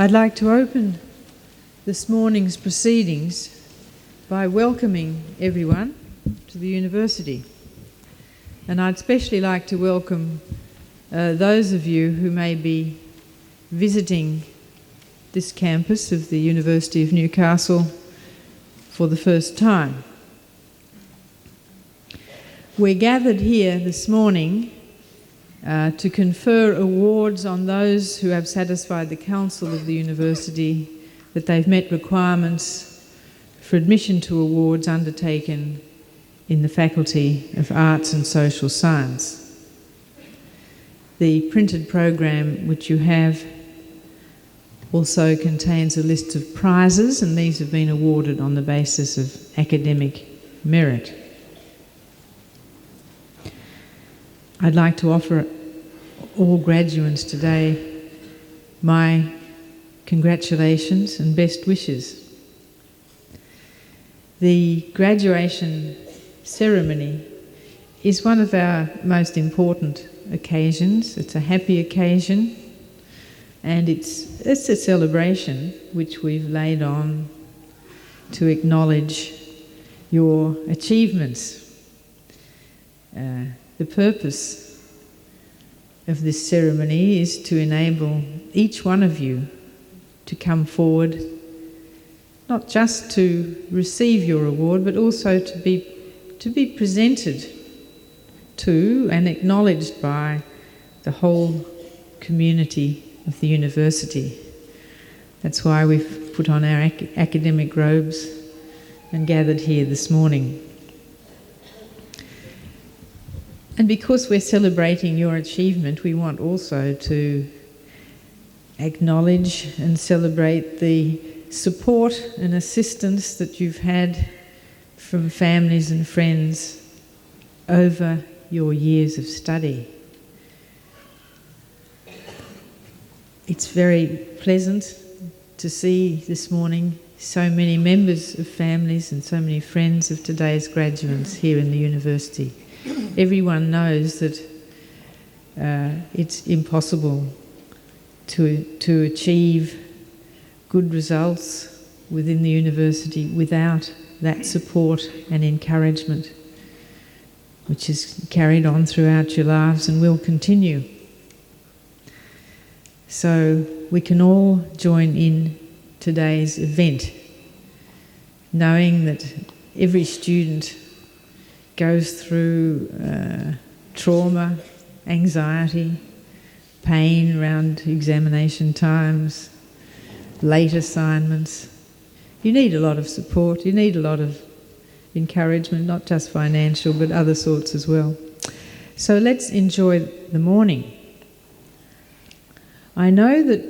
I'd like to open this morning's proceedings by welcoming everyone to the university. And I'd especially like to welcome those of you who may be visiting this campus of the University of Newcastle for the first time. We're gathered here this morning to confer awards on those who have satisfied the Council of the University that they've met requirements for admission to awards undertaken in the Faculty of Arts and Social Science. The printed program which you have also contains a list of prizes, and these have been awarded on the basis of academic merit. I'd like to offer all graduates today my congratulations and best wishes. The graduation ceremony is one of our most important occasions. It's a happy occasion, and it's a celebration which we've laid on to acknowledge your achievements. The purpose of this ceremony is to enable each one of you to come forward, not just to receive your award, but also to be presented to and acknowledged by the whole community of the university. That's why we've put on our academic robes and gathered here this morning. And because we're celebrating your achievement, we want also to acknowledge and celebrate the support and assistance that you've had from families and friends over your years of study. It's very pleasant to see this morning so many members of families and so many friends of today's graduates here in the university. Everyone knows that it's impossible to achieve good results within the university without that support and encouragement, which is carried on throughout your lives and will continue. So we can all join in today's event, knowing that every student goes through trauma, anxiety, pain around examination times, late assignments. You need a lot of support, you need a lot of encouragement, not just financial, but other sorts as well. So let's enjoy the morning. I know that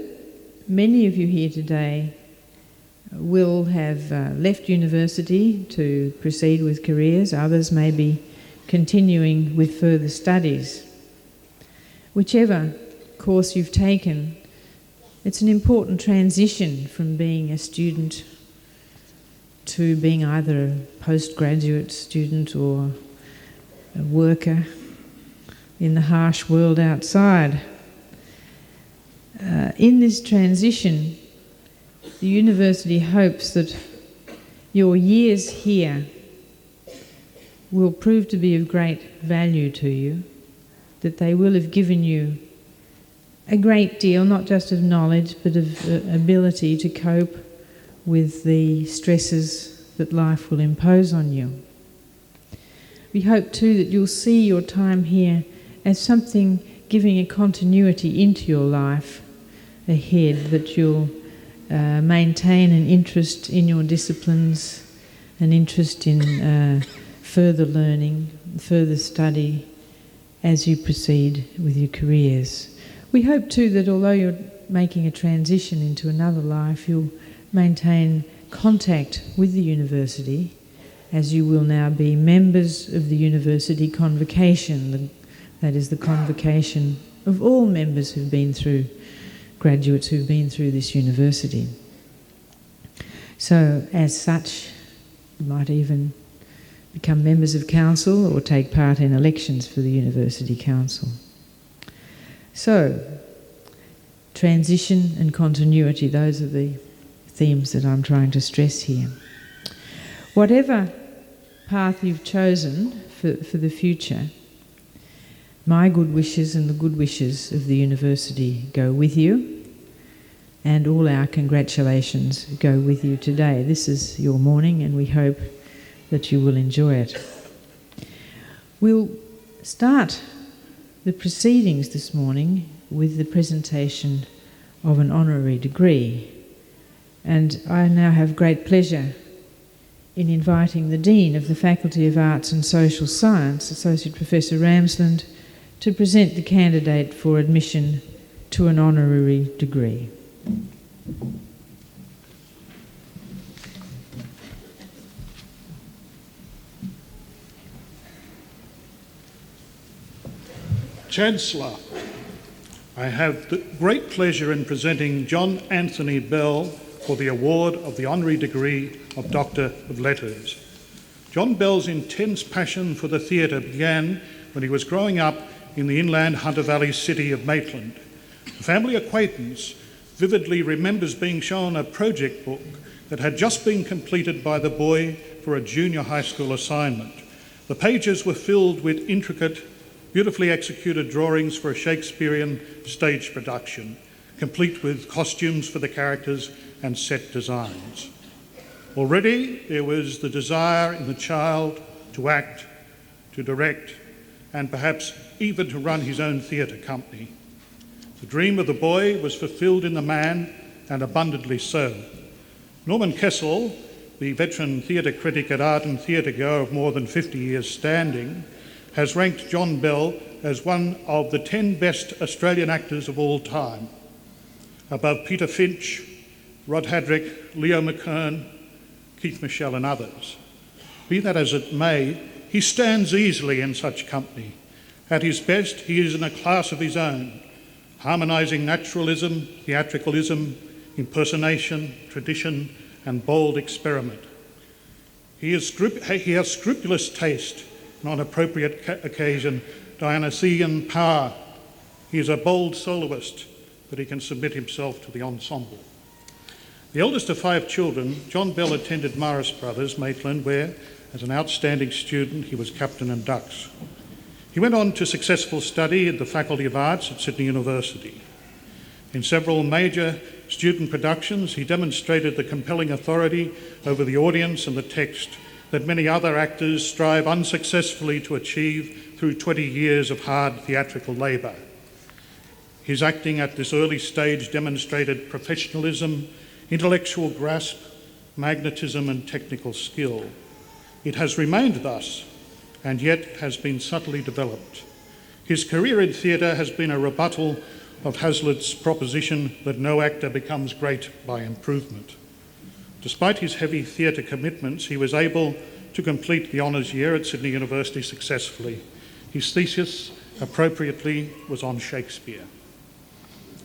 many of you here today will have left university to proceed with careers. Others may be continuing with further studies. Whichever course you've taken, it's an important transition from being a student to being either a postgraduate student or a worker in the harsh world outside. In this transition, the university hopes that your years here will prove to be of great value to you, that they will have given you a great deal, not just of knowledge, but of ability to cope with the stresses that life will impose on you. We hope too that you'll see your time here as something giving a continuity into your life ahead, that you'll maintain an interest in your disciplines, an interest in further learning, further study as you proceed with your careers. We hope too that although you're making a transition into another life, you'll maintain contact with the university, as you will now be members of the university convocation. That is the convocation of all members who've been through, graduates who've been through this university. So as such, you might even become members of council or take part in elections for the university council. So transition and continuity. Those are the themes that I'm trying to stress here. Whatever path you've chosen for the future, my good wishes and the good wishes of the university go with you, and all our congratulations go with you today. This is your morning, and we hope that you will enjoy it. We'll start the proceedings this morning with the presentation of an honorary degree, and I now have great pleasure in inviting the Dean of the Faculty of Arts and Social Science, Associate Professor Ramsland, to present the candidate for admission to an honorary degree. Chancellor, I have the great pleasure in presenting John Anthony Bell for the award of the honorary degree of Doctor of Letters. John Bell's intense passion for the theatre began when he was growing up in the inland Hunter Valley city of Maitland. A family acquaintance vividly remembers being shown a project book that had just been completed by the boy for a junior high school assignment. The pages were filled with intricate, beautifully executed drawings for a Shakespearean stage production, complete with costumes for the characters and set designs. Already there was the desire in the child to act, to direct, and perhaps even to run his own theatre company. The dream of the boy was fulfilled in the man, and abundantly so. Norman Kessel, the veteran theatre critic at Art and Theatre Go of more than 50 years standing, has ranked John Bell as one of the 10 best Australian actors of all time, above Peter Finch, Rod Hadrick, Leo McKern, Keith Michell and others. Be that as it may, he stands easily in such company. At his best, he is in a class of his own, harmonising naturalism, theatricalism, impersonation, tradition and bold experiment. He has scrupulous taste, and on appropriate occasion, Dionysian power. He is a bold soloist, but he can submit himself to the ensemble. The eldest of 5 children, John Bell attended Morris Brothers, Maitland, where, as an outstanding student, he was captain and dux. He went on to successful study at the Faculty of Arts at Sydney University. In several major student productions, he demonstrated the compelling authority over the audience and the text that many other actors strive unsuccessfully to achieve through 20 years of hard theatrical labour. His acting at this early stage demonstrated professionalism, intellectual grasp, magnetism and technical skill. It has remained thus, and yet has been subtly developed. His career in theatre has been a rebuttal of Hazlitt's proposition that no actor becomes great by improvement. Despite his heavy theatre commitments, he was able to complete the honours year at Sydney University successfully. His thesis, appropriately, was on Shakespeare.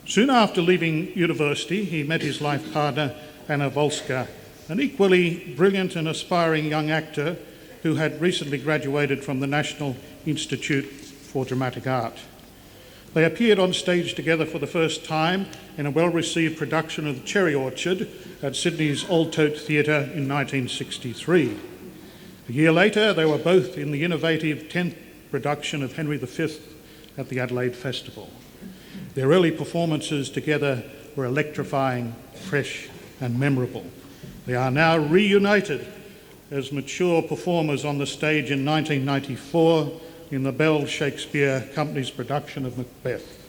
Soon after leaving university, he met his life partner, Anna Volska, an equally brilliant and aspiring young actor who had recently graduated from the National Institute for Dramatic Art. They appeared on stage together for the first time in a well-received production of The Cherry Orchard at Sydney's Old Tote Theatre in 1963. A year later, they were both in the innovative 10th production of Henry V at the Adelaide Festival. Their early performances together were electrifying, fresh and memorable. They are now reunited as mature performers on the stage in 1994 in the Bell Shakespeare Company's production of Macbeth.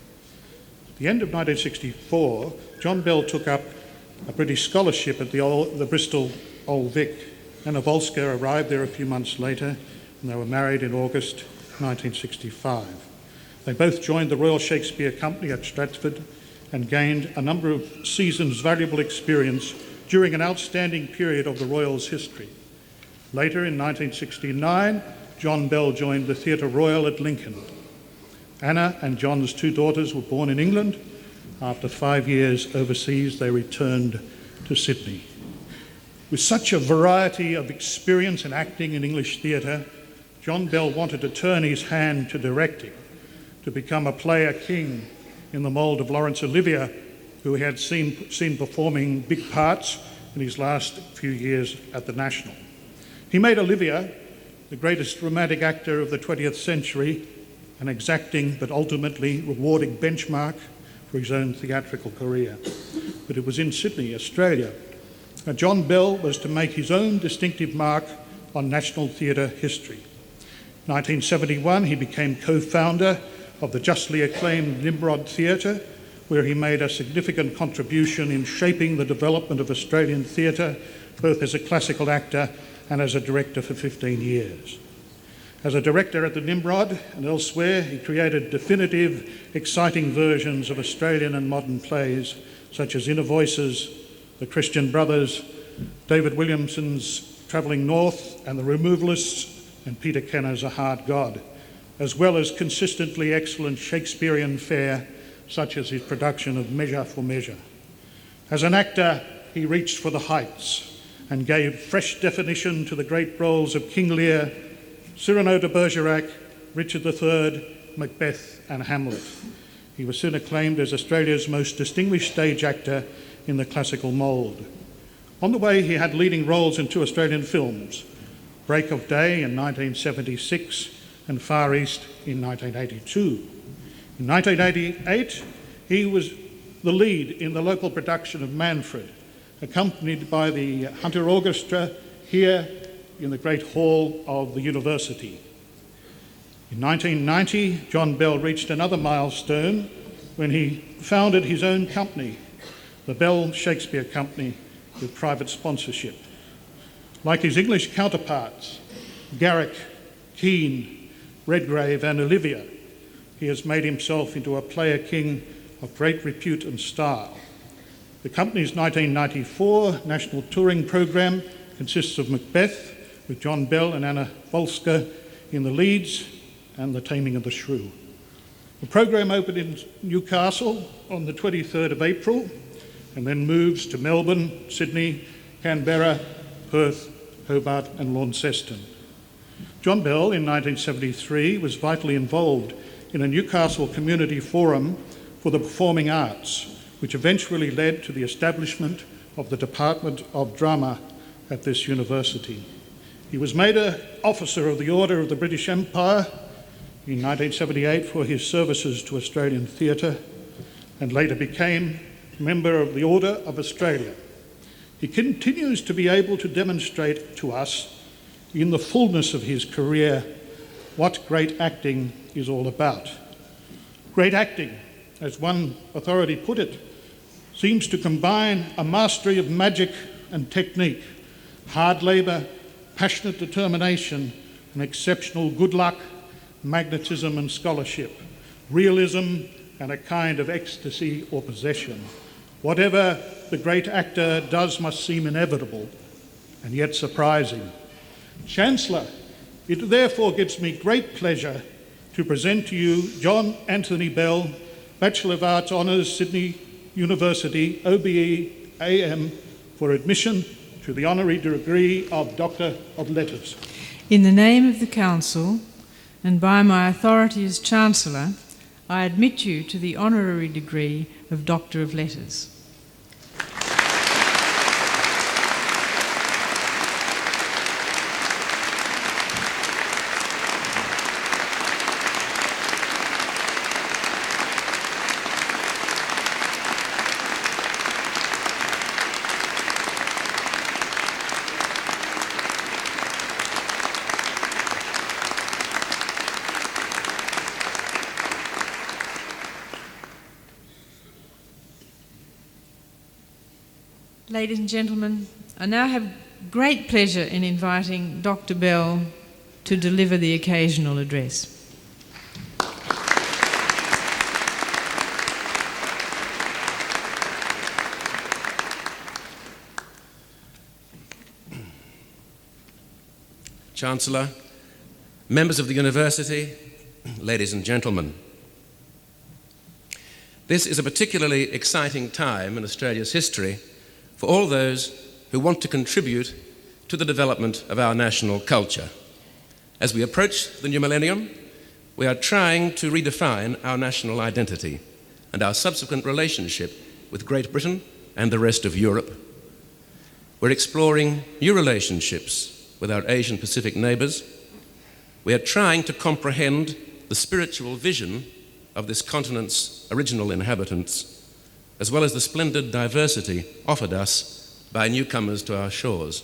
At the end of 1964, John Bell took up a British scholarship at the Bristol Old Vic. Anna Volska arrived there a few months later, and they were married in August 1965. They both joined the Royal Shakespeare Company at Stratford and gained a number of seasons' valuable experience during an outstanding period of the Royal's history. Later, in 1969, John Bell joined the Theatre Royal at Lincoln. Anna and John's 2 daughters were born in England. After 5 years overseas, they returned to Sydney. With such a variety of experience in acting in English theatre, John Bell wanted to turn his hand to directing, to become a player king in the mould of Laurence Olivier who he had seen performing big parts in his last few years at the National. He made Olivia the greatest romantic actor of the 20th century, an exacting but ultimately rewarding benchmark for his own theatrical career. But it was in Sydney, Australia. Now, John Bell was to make his own distinctive mark on national theatre history. In 1971, he became co-founder of the justly acclaimed Nimrod Theatre, where he made a significant contribution in shaping the development of Australian theatre, both as a classical actor and as a director for 15 years. As a director at the Nimrod and elsewhere, he created definitive, exciting versions of Australian and modern plays, such as Inner Voices, The Christian Brothers, David Williamson's Travelling North, and The Removalists, and Peter Kenner's A Hard God, as well as consistently excellent Shakespearean fare, such as his production of Measure for Measure. As an actor, he reached for the heights and gave fresh definition to the great roles of King Lear, Cyrano de Bergerac, Richard III, Macbeth, and Hamlet. He was soon acclaimed as Australia's most distinguished stage actor in the classical mould. On the way, he had leading roles in 2 Australian films, Break of Day in 1976 and Far East in 1982. In 1988, he was the lead in the local production of Manfred, accompanied by the Hunter Orchestra here in the Great Hall of the University. In 1990, John Bell reached another milestone when he founded his own company, the Bell Shakespeare Company, with private sponsorship. Like his English counterparts, Garrick, Keane, Redgrave and Olivia, he has made himself into a player king of great repute and style. The company's 1994 national touring program consists of Macbeth, with John Bell and Anna Volska in the leads, and The Taming of the Shrew. The program opened in Newcastle on the 23rd of April and then moves to Melbourne, Sydney, Canberra, Perth, Hobart and Launceston. John Bell in 1973 was vitally involved in a Newcastle community forum for the performing arts, which eventually led to the establishment of the Department of Drama at this university. He was made an Officer of the Order of the British Empire in 1978 for his services to Australian theatre, and later became a member of the Order of Australia. He continues to be able to demonstrate to us, in the fullness of his career, what great acting is all about. Great acting, as one authority put it, seems to combine a mastery of magic and technique, hard labour, passionate determination, and exceptional good luck, magnetism and scholarship, realism and a kind of ecstasy or possession. Whatever the great actor does must seem inevitable and yet surprising. Chancellor, it therefore gives me great pleasure to present to you John Anthony Bell, Bachelor of Arts Honours, Sydney University, OBE AM, for admission to the honorary degree of Doctor of Letters. In the name of the Council, and by my authority as Chancellor, I admit you to the honorary degree of Doctor of Letters. Ladies and gentlemen, I now have great pleasure in inviting Dr. Bell to deliver the occasional address. Chancellor, members of the University, ladies and gentlemen. This is a particularly exciting time in Australia's history for all those who want to contribute to the development of our national culture. As we approach the new millennium, we are trying to redefine our national identity and our subsequent relationship with Great Britain and the rest of Europe. We're exploring new relationships with our Asian Pacific neighbours. We are trying to comprehend the spiritual vision of this continent's original inhabitants, as well as the splendid diversity offered us by newcomers to our shores.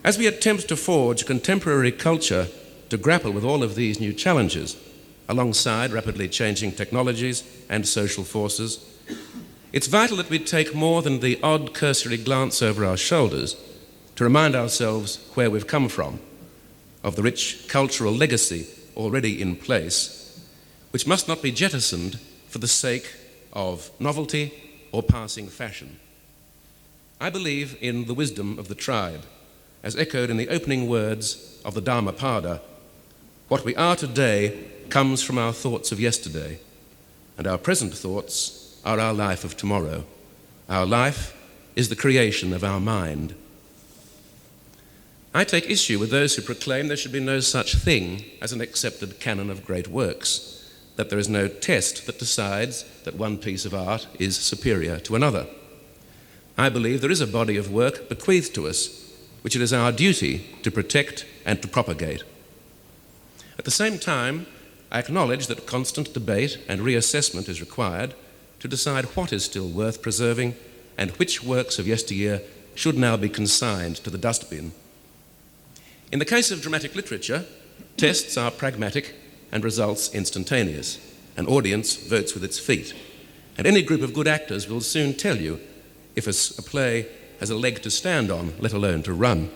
As we attempt to forge contemporary culture to grapple with all of these new challenges, alongside rapidly changing technologies and social forces, it's vital that we take more than the odd cursory glance over our shoulders to remind ourselves where we've come from, of the rich cultural legacy already in place, which must not be jettisoned for the sake of novelty or passing fashion. I believe in the wisdom of the tribe, as echoed in the opening words of the Dhammapada. What we are today comes from our thoughts of yesterday, and our present thoughts are our life of tomorrow. Our life is the creation of our mind. I take issue with those who proclaim there should be no such thing as an accepted canon of great works, that there is no test that decides that one piece of art is superior to another. I believe there is a body of work bequeathed to us, which it is our duty to protect and to propagate. At the same time, I acknowledge that constant debate and reassessment is required to decide what is still worth preserving and which works of yesteryear should now be consigned to the dustbin. In the case of dramatic literature, tests are pragmatic and results instantaneous. An audience votes with its feet, and any group of good actors will soon tell you if a play has a leg to stand on, let alone to run.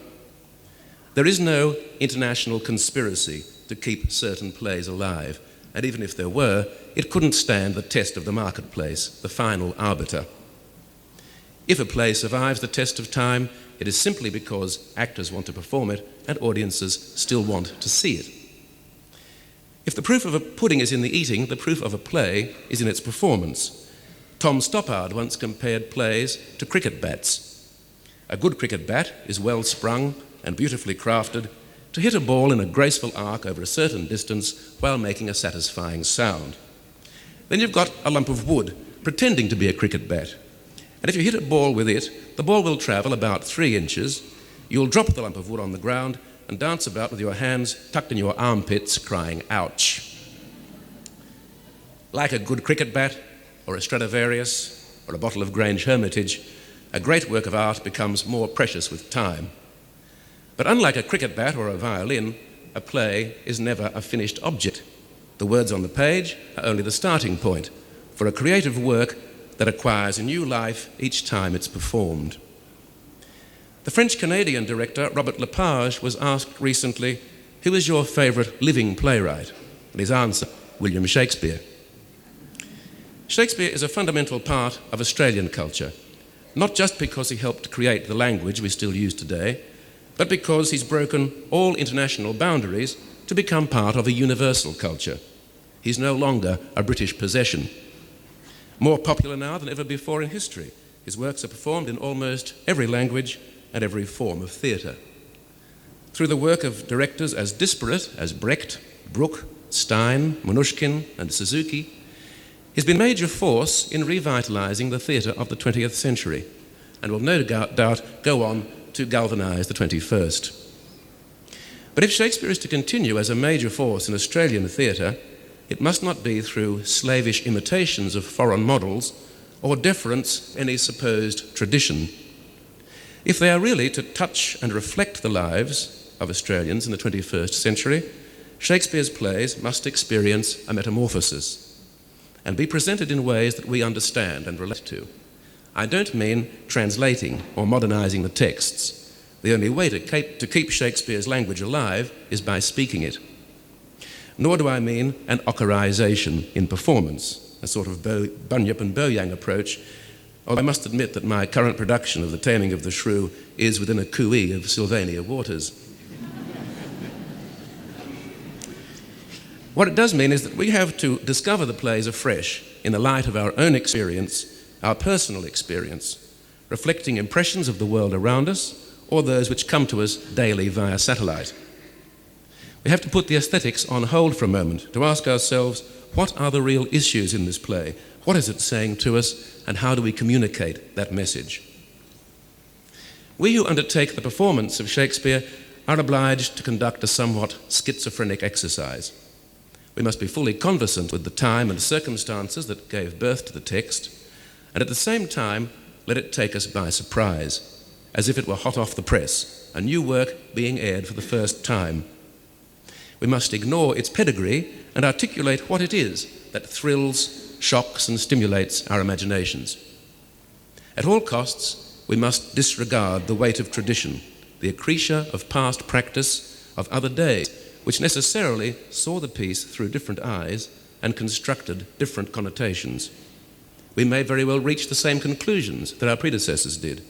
There is no international conspiracy to keep certain plays alive, and even if there were, it couldn't stand the test of the marketplace, the final arbiter. If a play survives the test of time, it is simply because actors want to perform it and audiences still want to see it. If the proof of a pudding is in the eating, the proof of a play is in its performance. Tom Stoppard once compared plays to cricket bats. A good cricket bat is well sprung and beautifully crafted to hit a ball in a graceful arc over a certain distance while making a satisfying sound. Then you've got a lump of wood pretending to be a cricket bat. And if you hit a ball with it, the ball will travel about 3 inches. You'll drop the lump of wood on the ground and dance about with your hands tucked in your armpits, crying, ouch. Like a good cricket bat, or a Stradivarius, or a bottle of Grange Hermitage, a great work of art becomes more precious with time. But unlike a cricket bat or a violin, a play is never a finished object. The words on the page are only the starting point for a creative work that acquires a new life each time it's performed. The French-Canadian director Robert Lepage was asked recently, "Who is your favourite living playwright?" And his answer, William Shakespeare. Shakespeare is a fundamental part of Australian culture, not just because he helped create the language we still use today, but because he's broken all international boundaries to become part of a universal culture. He's no longer a British possession. More popular now than ever before in history, his works are performed in almost every language and every form of theatre. Through the work of directors as disparate as Brecht, Brooke, Stein, Mnouchkin and Suzuki, he's been a major force in revitalising the theatre of the 20th century and will no doubt go on to galvanise the 21st. But if Shakespeare is to continue as a major force in Australian theatre, it must not be through slavish imitations of foreign models or deference any supposed tradition. If they are really to touch and reflect the lives of Australians in the 21st century, Shakespeare's plays must experience a metamorphosis and be presented in ways that we understand and relate to. I don't mean translating or modernising the texts. The only way to keep Shakespeare's language alive is by speaking it. Nor do I mean an Ockerization in performance, a sort of Bunyip and Boyang approach, although I must admit that my current production of The Taming of the Shrew is within a cooee of Sylvania waters. What it does mean is that we have to discover the plays afresh in the light of our own experience, our personal experience, reflecting impressions of the world around us or those which come to us daily via satellite. We have to put the aesthetics on hold for a moment to ask ourselves, what are the real issues in this play? What is it saying to us, and how do we communicate that message? We who undertake the performance of Shakespeare are obliged to conduct a somewhat schizophrenic exercise. We must be fully conversant with the time and circumstances that gave birth to the text, and at the same time let it take us by surprise, as if it were hot off the press, a new work being aired for the first time. We must ignore its pedigree and articulate what it is that thrills, shocks, and stimulates our imaginations. At all costs, we must disregard the weight of tradition, the accretia of past practice of other days, which necessarily saw the piece through different eyes and constructed different connotations. We may very well reach the same conclusions that our predecessors did,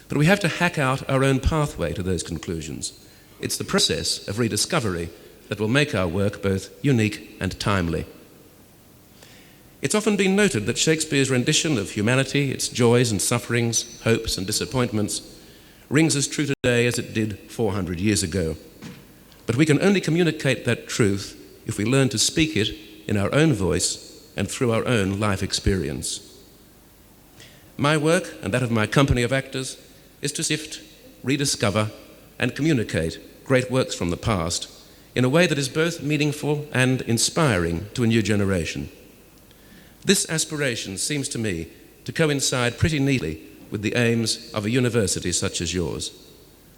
but we have to hack out our own pathway to those conclusions. It's the process of rediscovery that will make our work both unique and timely. It's often been noted that Shakespeare's rendition of humanity, its joys and sufferings, hopes and disappointments, rings as true today as it did 400 years ago. But we can only communicate that truth if we learn to speak it in our own voice and through our own life experience. My work, and that of my company of actors, is to sift, rediscover, and communicate great works from the past in a way that is both meaningful and inspiring to a new generation. This aspiration seems to me to coincide pretty neatly with the aims of a university such as yours,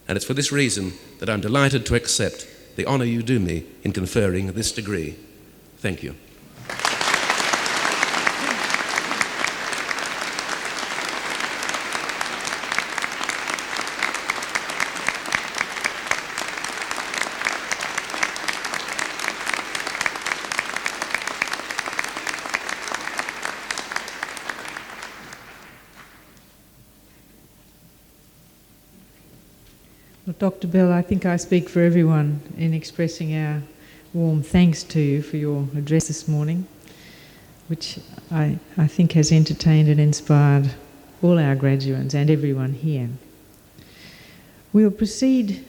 and it's for this reason that I'm delighted to accept the honour you do me in conferring this degree. Thank you. Well, Dr. Bell, I think I speak for everyone in expressing our warm thanks to you for your address this morning, which I think has entertained and inspired all our graduates and everyone here. We'll proceed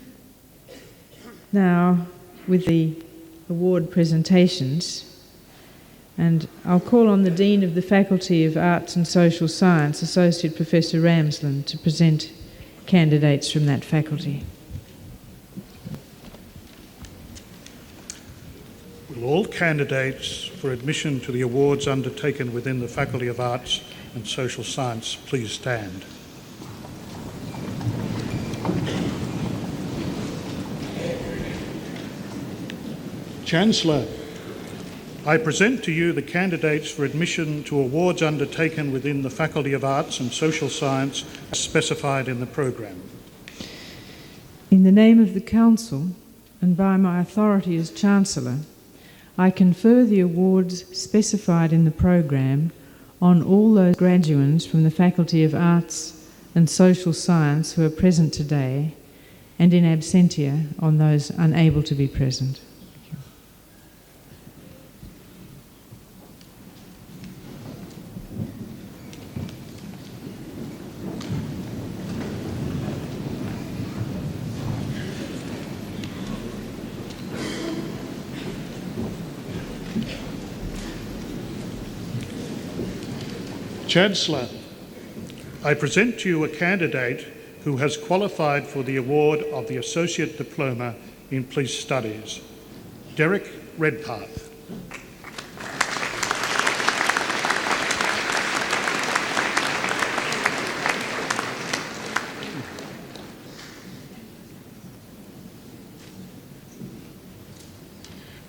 now with the award presentations, and I'll call on the Dean of the Faculty of Arts and Social Science, Associate Professor Ramsland, to present candidates from that faculty. Will all candidates for admission to the awards undertaken within the Faculty of Arts and Social Science please stand? Chancellor, I present to you the candidates for admission to awards undertaken within the Faculty of Arts and Social Science as specified in the programme. In the name of the Council, and by my authority as Chancellor, I confer the awards specified in the programme on all those graduates from the Faculty of Arts and Social Science who are present today, and in absentia on those unable to be present. Chancellor, I present to you a candidate who has qualified for the award of the Associate Diploma in Police Studies, Derek Redpath.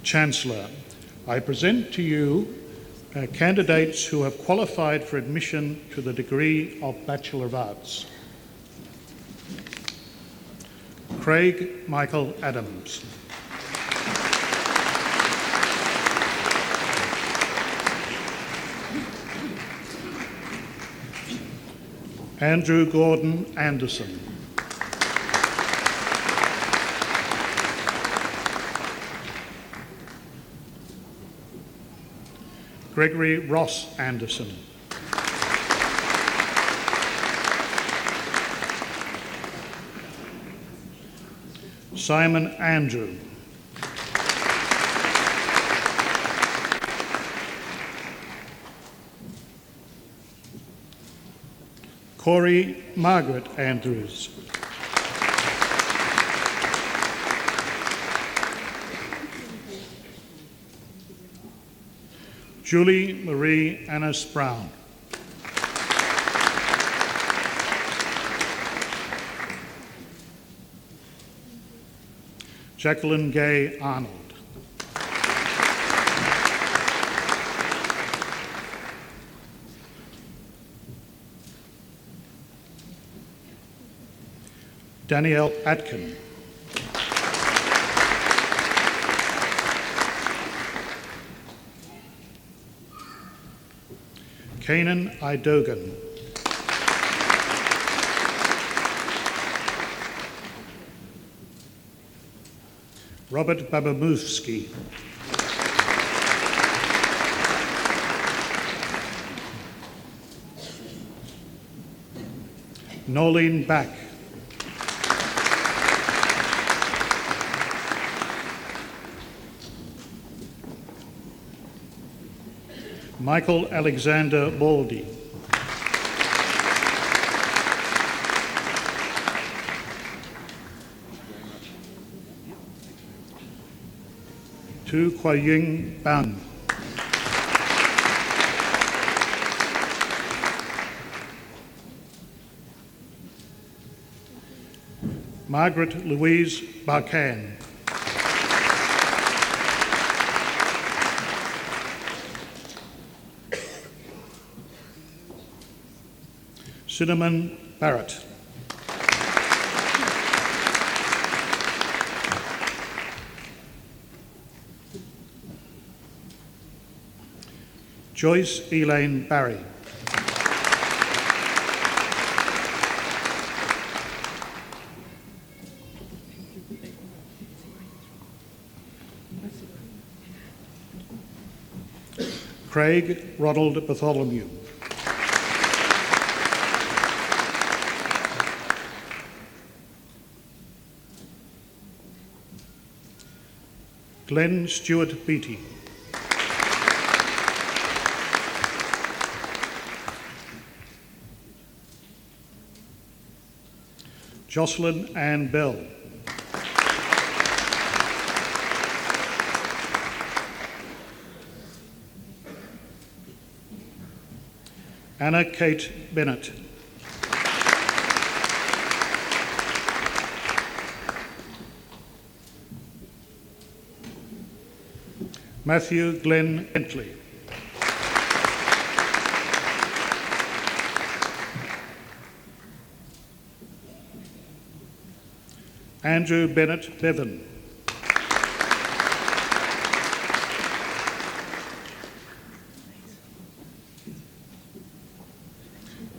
Chancellor, I present to you candidates who have qualified for admission to the degree of Bachelor of Arts. Craig Michael Adams. Andrew Gordon Anderson. Gregory Ross Anderson. Simon Andrew. Corey Margaret Andrews. Julie Marie Annis Brown. Jacqueline Gay Arnold. Danielle Atkin. Kanan Idogan. Robert Babamovsky. Nolene Back. Michael Alexander Baldy. Tu Kwaying Ban. Margaret Louise Barkan. Cinnamon Barrett. Joyce Elaine Barry. Craig Ronald Bartholomew. Glenn Stewart Beattie. Jocelyn Ann Bell. Anna Kate Bennett. Matthew Glenn Bentley. Andrew Bennett Bevan.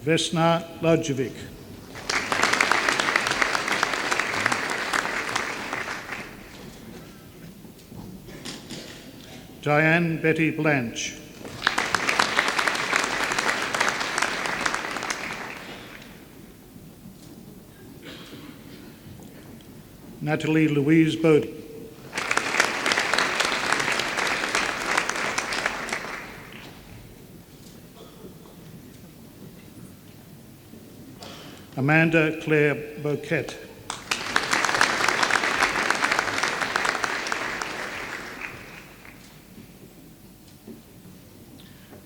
Vesna Lajovic. Diane Betty Blanche. Natalie Louise Bodie. Amanda Claire Bouquet.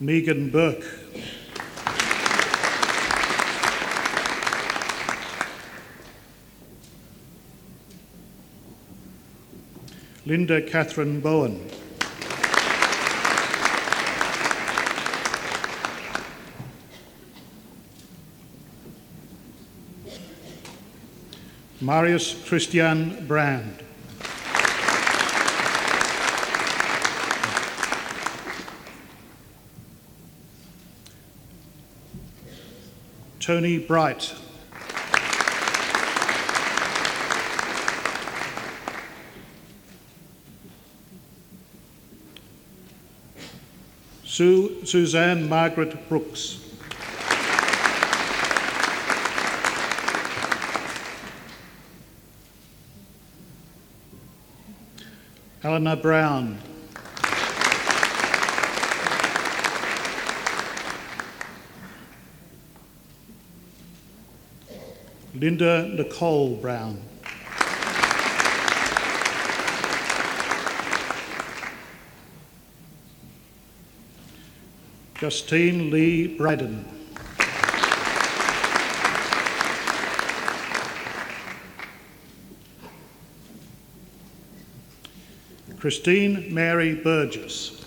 Megan Burke. Linda Catherine Bowen. Marius Christian Brand. Tony Bright. Suzanne Margaret Brooks. Eleanor Brown. Linda Nicole Brown. Justine Lee Braden. Christine Mary Burgess.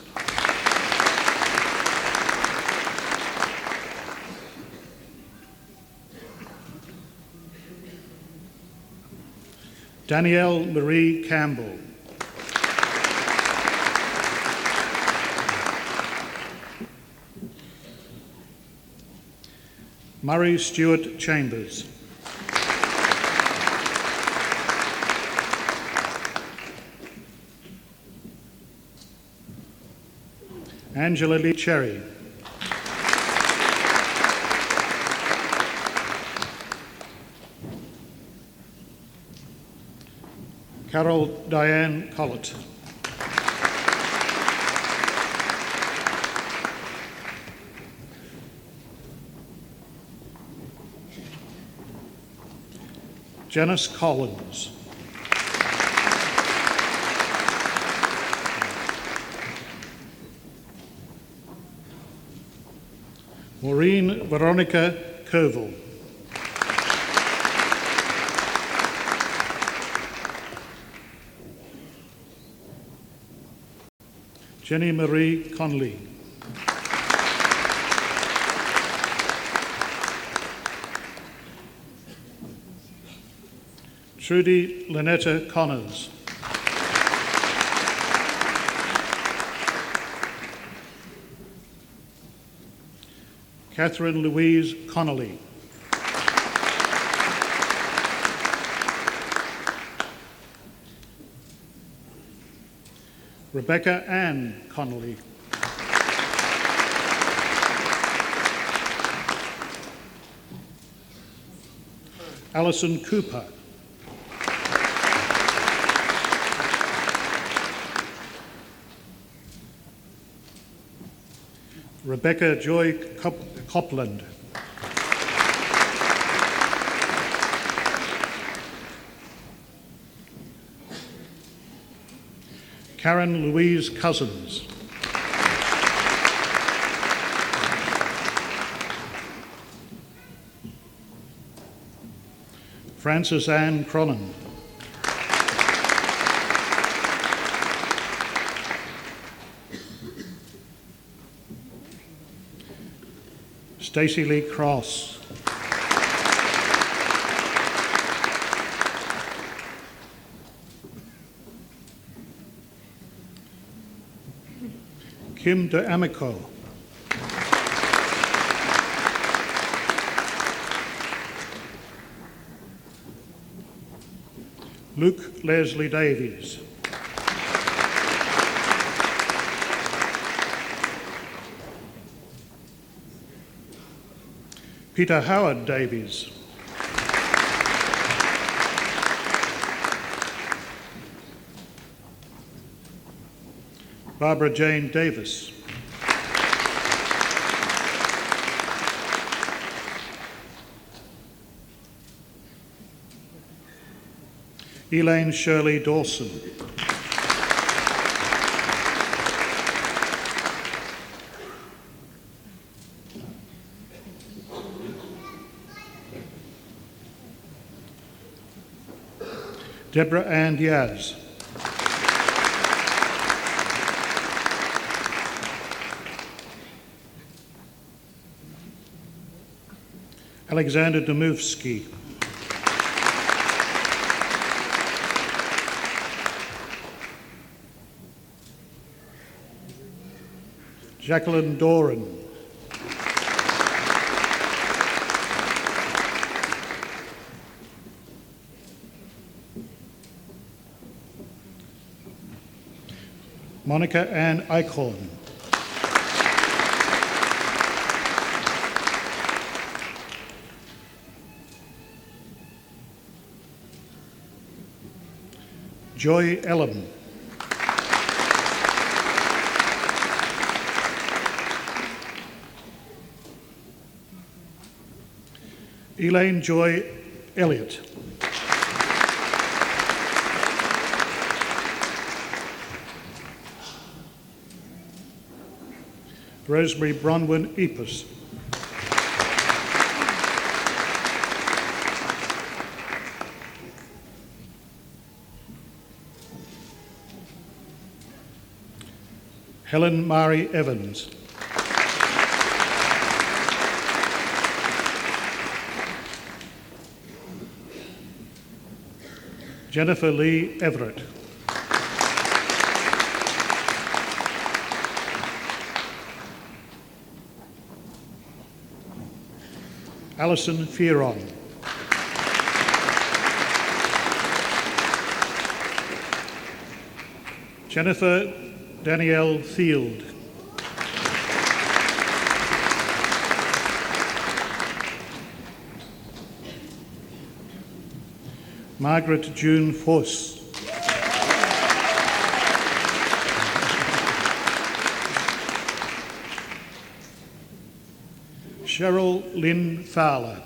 Danielle Marie Campbell. Murray Stewart Chambers. Angela Lee Cherry. Carol Diane Collett. Janice Collins. Maureen Veronica Koval. Jenny Marie Conley. Trudy Lynetta Connors. Catherine Louise Connolly. Rebecca Ann Connolly. Alison Cooper. Rebecca Joy Copland. Karen Louise Cousins. Frances Ann Cronin. Stacey Lee Cross. Kim De Amico. Luke Leslie Davies. Peter Howard Davies. Barbara Jane Davis. Elaine Shirley Dawson. Deborah Ann Diaz. Alexander Domovsky. Jacqueline Doran. Monica Ann Eichhorn. Joy Ellum. Elaine Joy Elliott. Rosemary Bronwyn Epus. Helen Mari Evans. Jennifer Lee Everett. Alison Fieron. Jennifer Danielle Field. Margaret June Foss. Cheryl Lynn Fowler.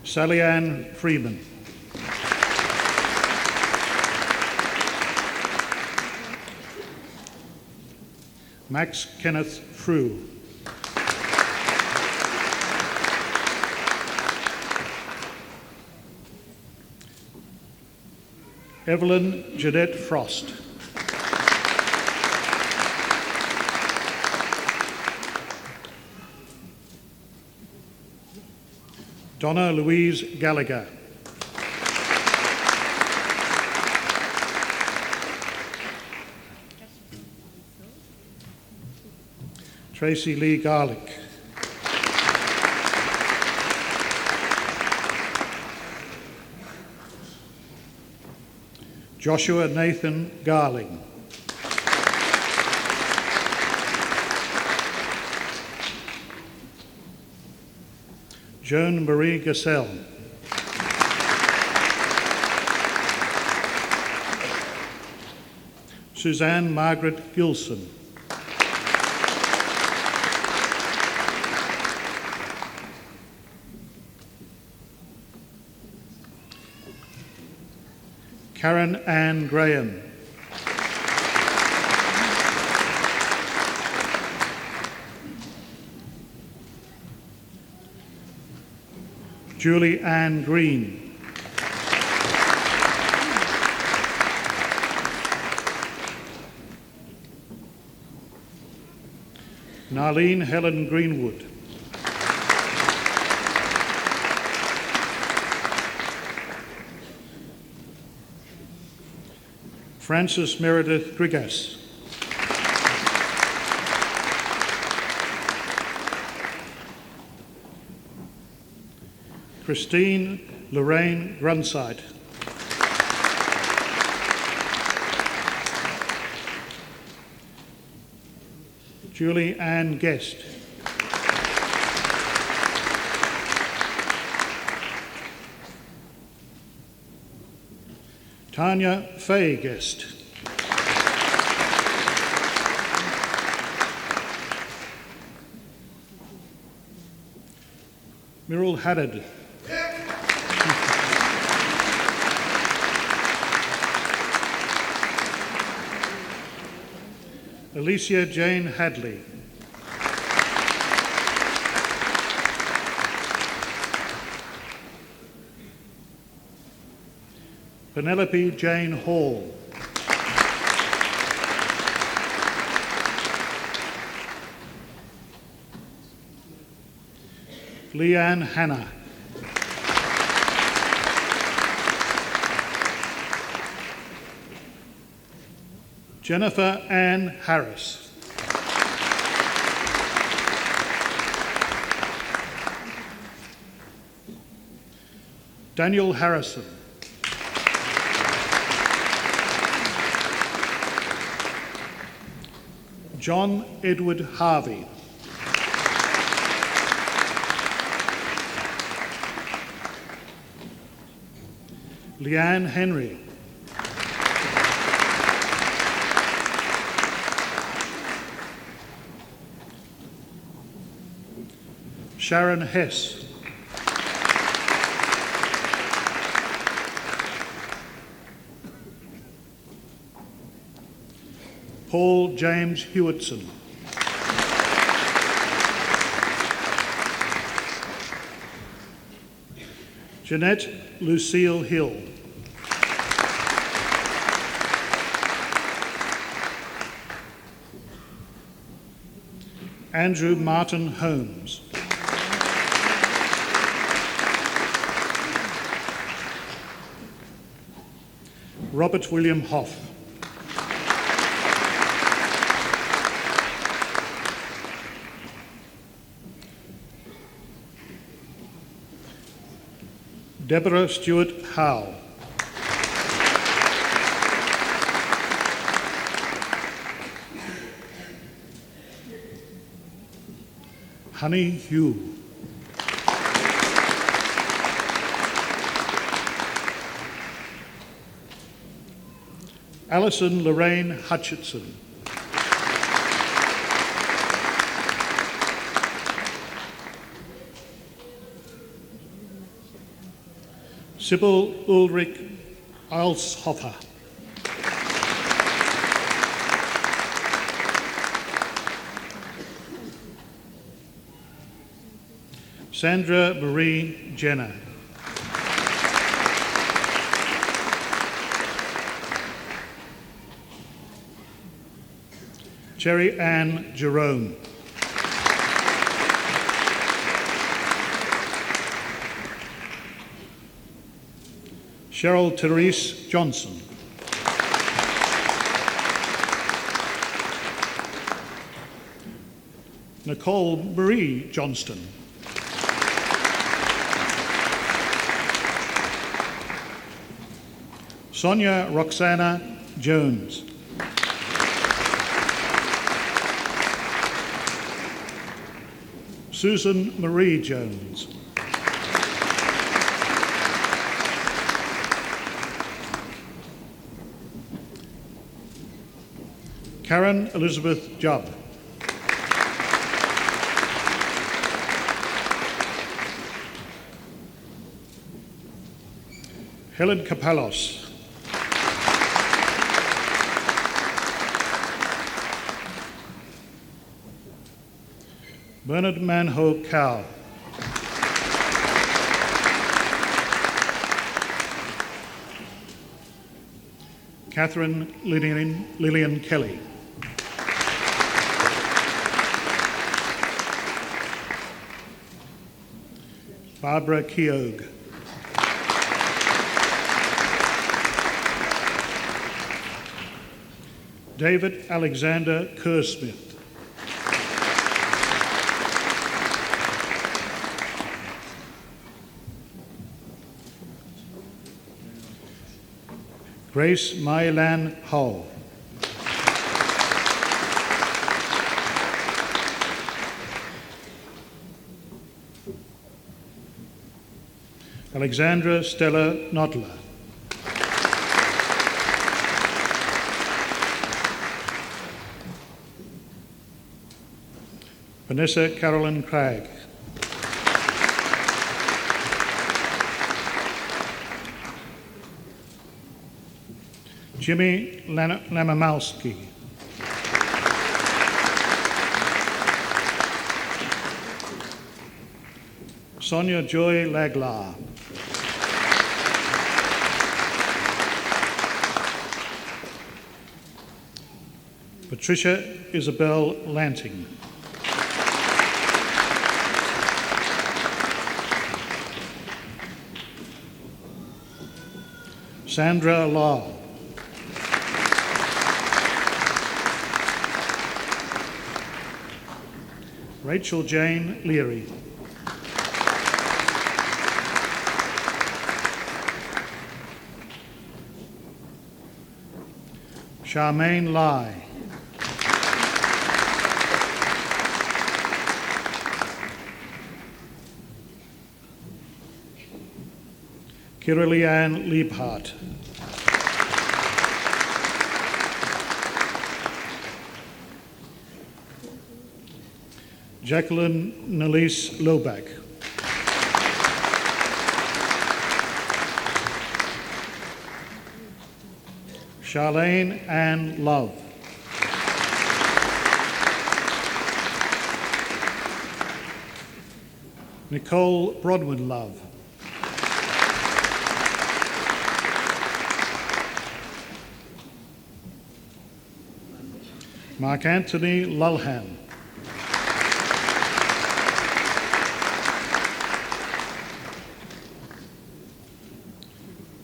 Sally Ann Freeman. Max Kenneth Frew. Evelyn Jeanette Frost. Donna Louise Gallagher. Tracy Lee Garlick. Joshua Nathan Garling. Joan Marie Gassell. Suzanne Margaret Gilson. Karen Ann Graham. Julie Ann Green. Narlene Helen Greenwood. Frances Meredith Grigas. Christine Lorraine Grunsite. Julie Ann Guest. Tanya Faye Guest. Myril Haddad. Alicia Jane Hadley. Penelope Jane Hall. Leanne Hannah. Jennifer Ann Harris. Daniel Harrison. John Edward Harvey. Leanne Henry. Sharon Hess. Paul James Hewitson. Jeanette Lucille Hill. Andrew Martin Holmes. Robert William Hoff. Deborah Stewart Howe. Honey Hugh. Alison Lorraine Hutchinson. Sybil Ulrich Eilshofer. Sandra Marie Jenner. Cherry Ann Jerome. Cheryl Therese Johnson. Nicole Marie Johnston. Sonia Roxana Jones. Susan Marie Jones. Karen Elizabeth Jubb. Helen Kapalos. Bernard Manho Cow. Catherine Lillian Kelly. Barbara Keogh. David Alexander Kersmith. Grace Mailan Hull. Alexandra Stella Nodler. Vanessa Carolyn Craig. Jimmy Lamamowski. Sonia Joy Laglar. Patricia Isabel Lanting. Sandra Law. Rachel Jane Leary. Charmaine Lai. Kirlianne Liebhardt. Jacqueline Nelise Loback. Charlene Ann Love. Nicole Brodwin Love. Mark Anthony Lulhan.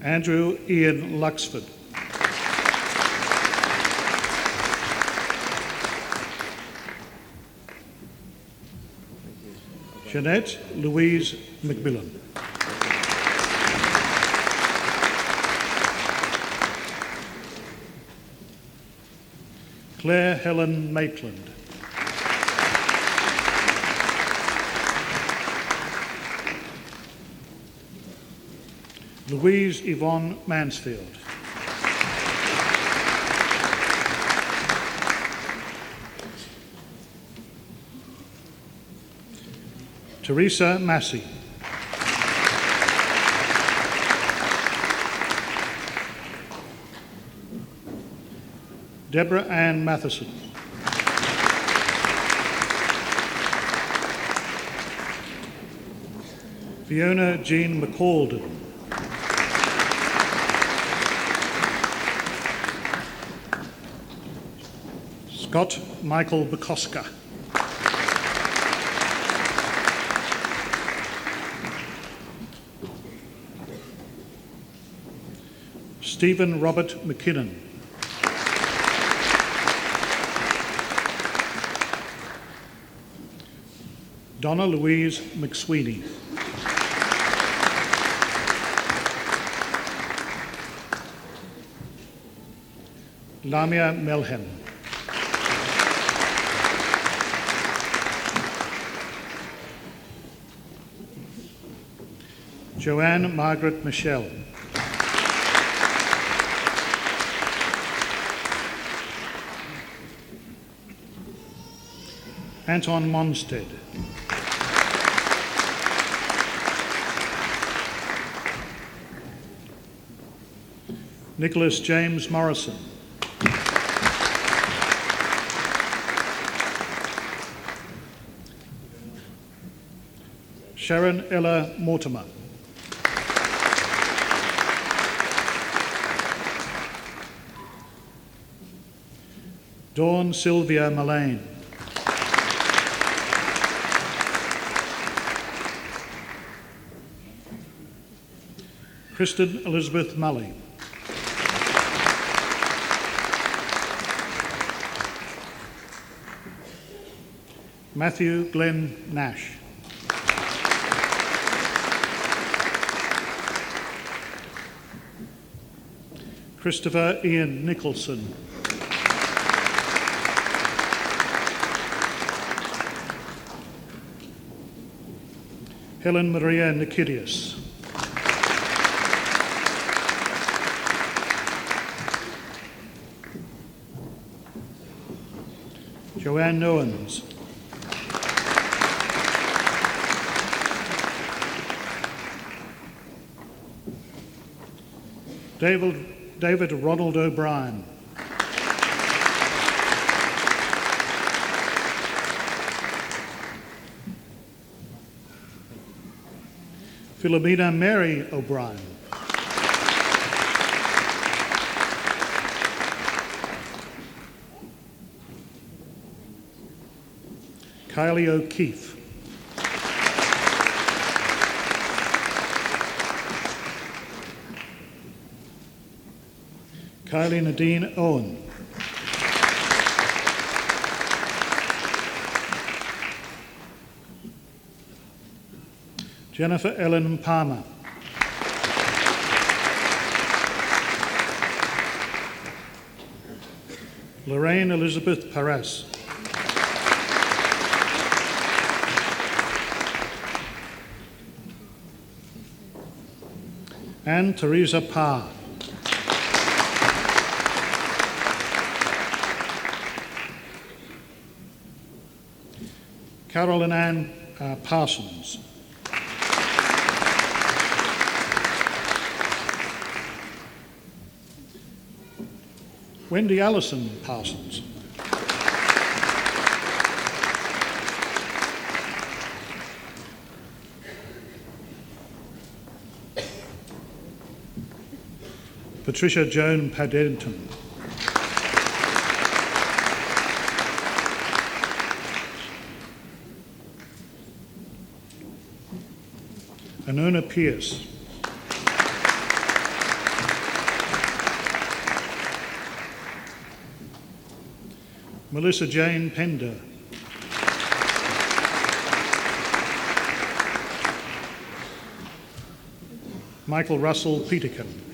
Andrew Ian Luxford. Jeanette Louise McMillan. Claire Helen Maitland. Louise Yvonne Mansfield. Teresa Massey. Deborah Ann Matheson. Fiona Jean McCalden. Scott Michael Bukoska. Stephen Robert McKinnon. Donna Louise McSweeney. Lamia Melhem. Joanne Margaret Michelle. Anton Monstead. Nicholas James Morrison. Sharon Ella Mortimer. Dawn Sylvia Mullane. Kristen Elizabeth Mully. Matthew Glenn Nash. Christopher Ian Nicholson. Helen Maria Nikidius. Joanne Nowens. David Ronald O'Brien. Philomena Mary O'Brien. Kylie O'Keefe. Kylie Nadine Owen. Jennifer Ellen Palmer. Lorraine Elizabeth Paras. Anne Teresa Parr. Carolyn Ann Parsons. Wendy Allison Parsons. Patricia Joan Paddington. Anona Pierce. Melissa Jane Pender. Michael Russell Peterkin.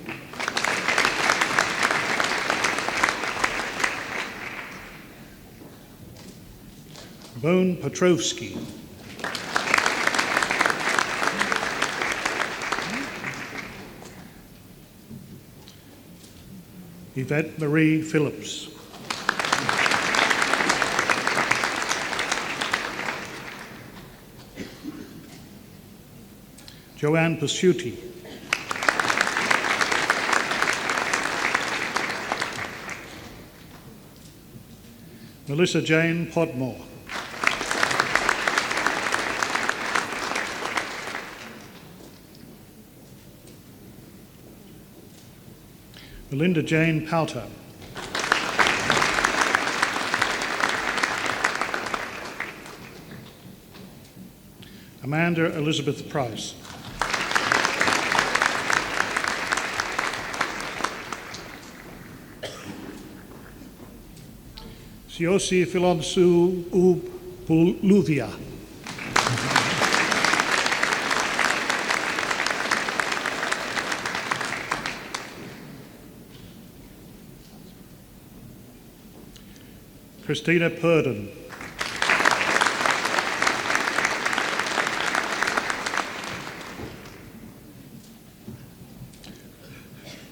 Bone Petrovsky. Yvette Marie Phillips. Joanne Pasuti. Melissa Jane Podmore. Melinda Jane Powter. Amanda Elizabeth Price. Siosi Philonsu Upuluvia. Christina Purden.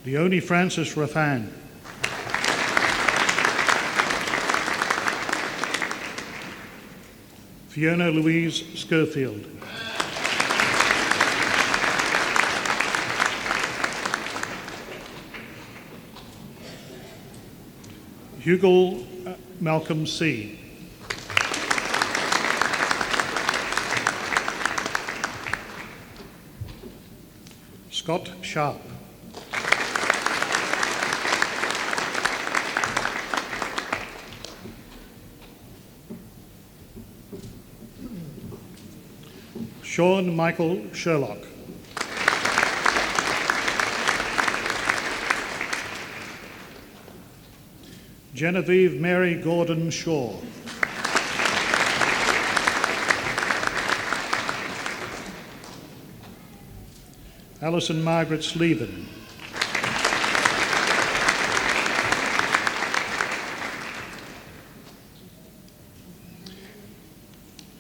Leonie Francis Raffan. Fiona Louise Schofield. Hugo Malcolm C. Scott Sharp. Sean Michael Sherlock. Genevieve Mary Gordon Shaw. Alison Margaret Sleven.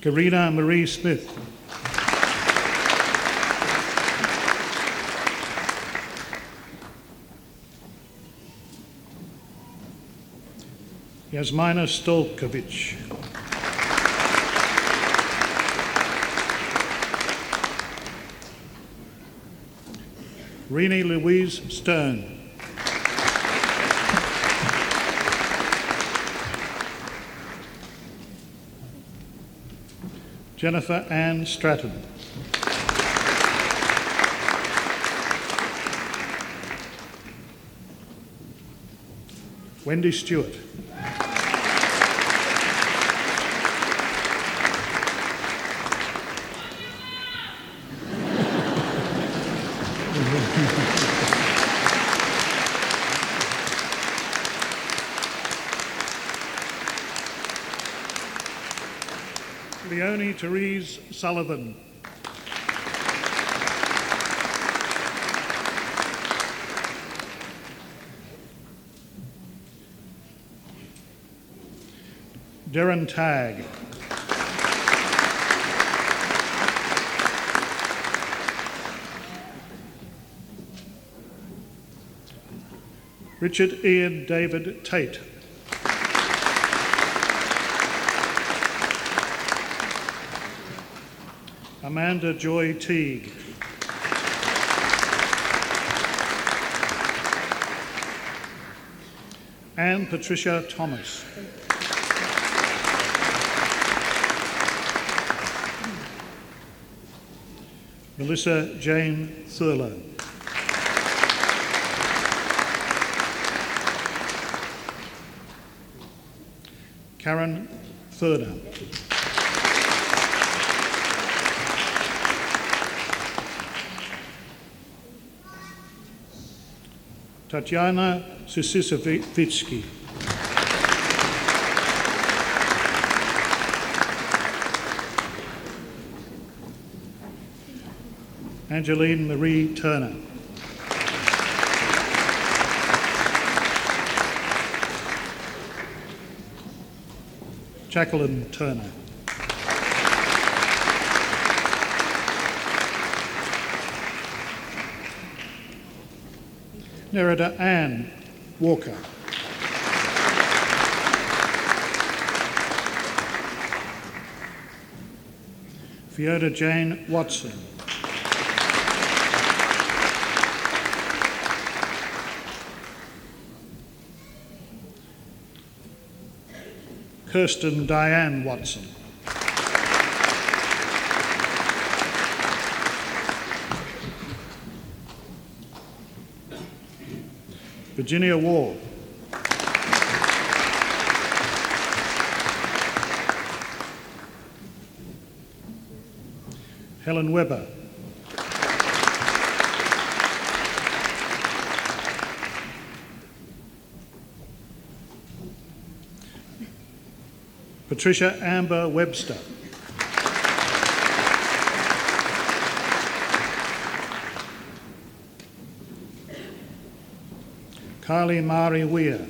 Karina Marie Smith. Yasmina Stolkovich. Renee Louise Stern. Jennifer Ann Stratton. Wendy Stewart. Leonie Therese Sullivan. Darren Tagg. Richard Ian David Tate. Amanda Joy Teague. Anne Patricia Thomas. Melissa Jane Thurlow. Karen Thurner. Tatiana Sisisovitsky. Angeline Marie Turner. Jacqueline Turner. Nerida Ann Walker. Fiona Jane Watson. Kirsten Diane Watson. Virginia Wall. Helen Webber. Patricia Amber Webster. Kylie Mari Weir.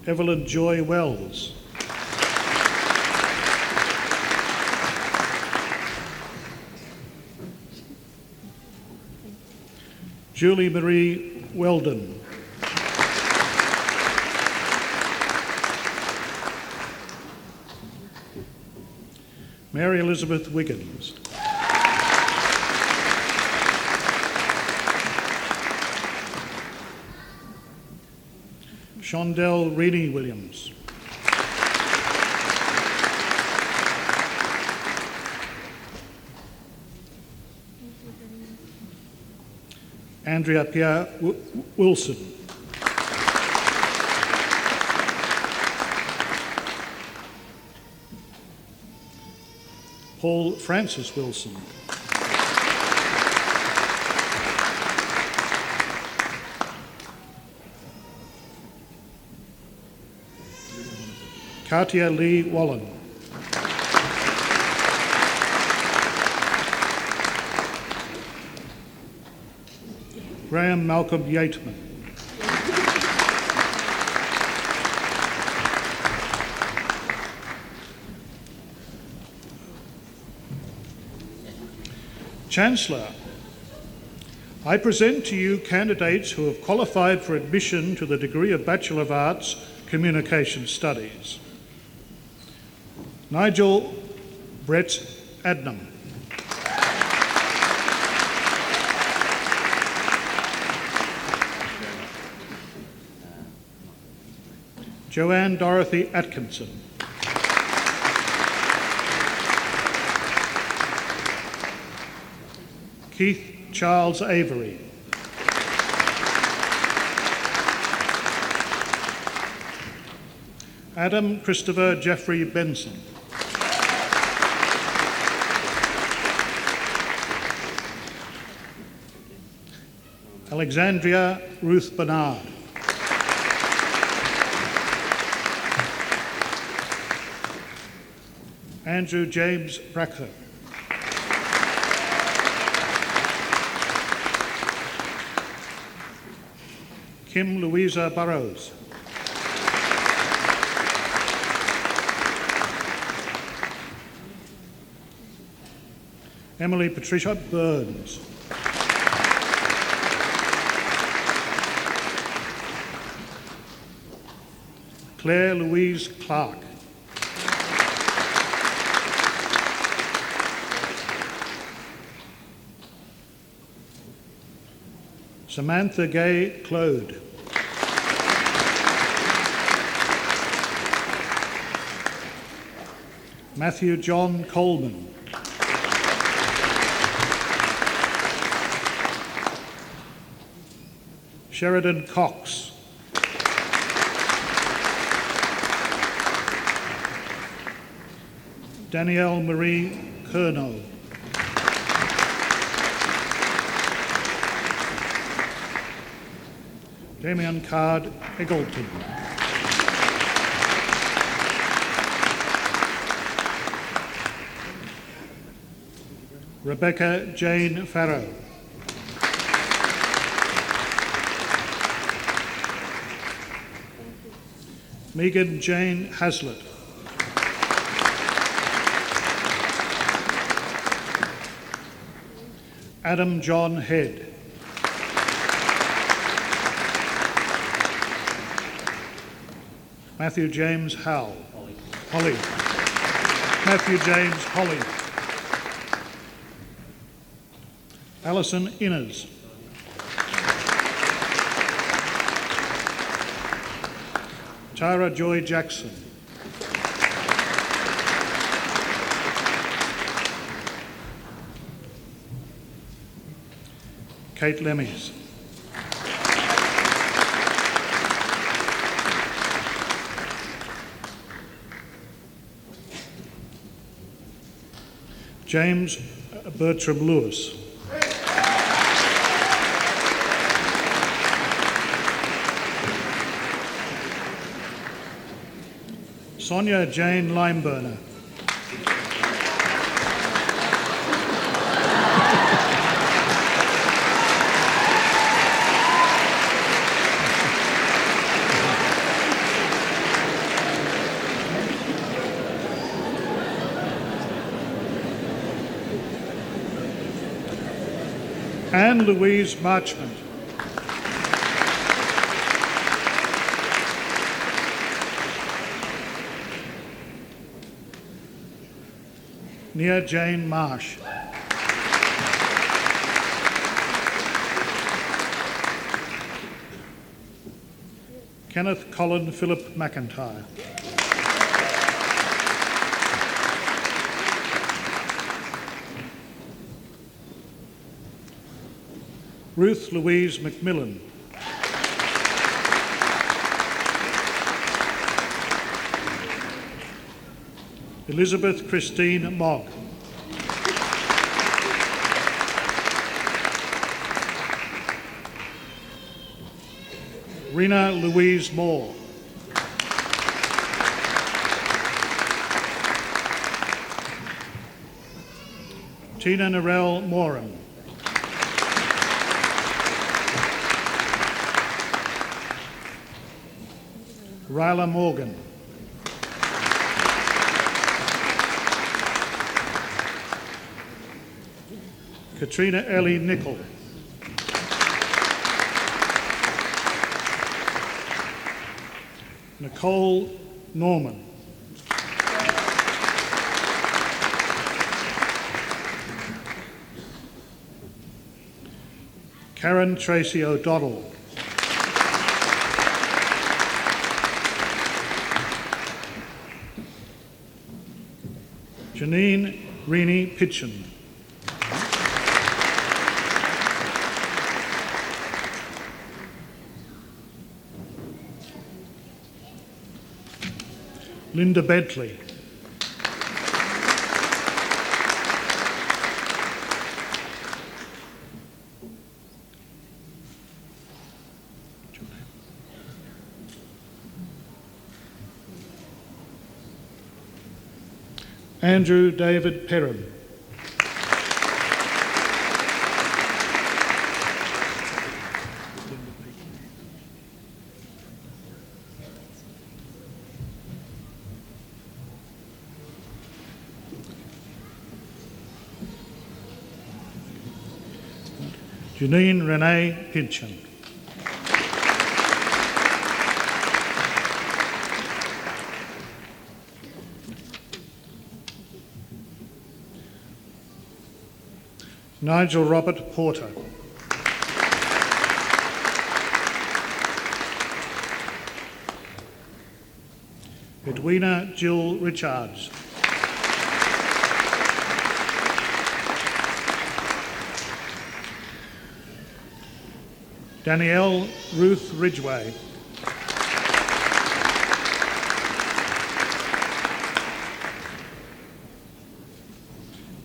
Evelyn Joy Wells. Julie Marie Weldon. Mary Elizabeth Wiggins. Shondell Reedy Williams. Andrea Pierre Wilson. Paul Francis Wilson. Katia Lee Wallen. Graham Malcolm Yateman. Chancellor, I present to you candidates who have qualified for admission to the degree of Bachelor of Arts, Communication Studies. Nigel Brett Adnam. Joanne Dorothy Atkinson. Keith Charles Avery. Adam Christopher Jeffrey Benson. Alexandria Ruth Bernard. Andrew James Bracker. Kim Louisa Burrows. Emily Patricia Burns. Claire Louise Clark. Samantha Gay Claude. Matthew John Coleman. Sheridan Cox. Danielle Marie Curnow. Damien Card Eggleton. Rebecca Jane Farrow. Megan Jane Haslett. Adam John Head. Matthew James Howell. Holly. Matthew James Holly. Alison Innes. Tara Joy Jackson. Kate Lemmies. James Bertram Lewis. Sonia Jane Limeburner. Anne Louise Marchment. Nia Jane Marsh. Kenneth Colin Philip McIntyre. Ruth Louise McMillan. Elizabeth Christine Mogg. Rena Louise Moore. Tina Narelle Moran. Ryla Morgan. Katrina Ellie Nichol. Nicole Norman. Karen Tracy O'Donnell. Janine Reaney Pitchen. Linda Bentley. Andrew David Perrin. Janine Renee Pinchin. Nigel Robert Porter. Edwina Jill Richards. Danielle Ruth Ridgway.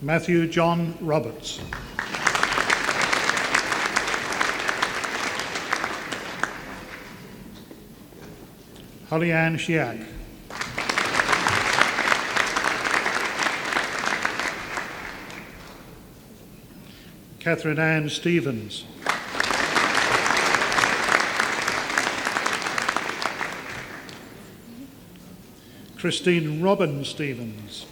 Matthew John Roberts. Holly-Ann Shiak. Catherine Ann Stevens. Christine Robin Stevens.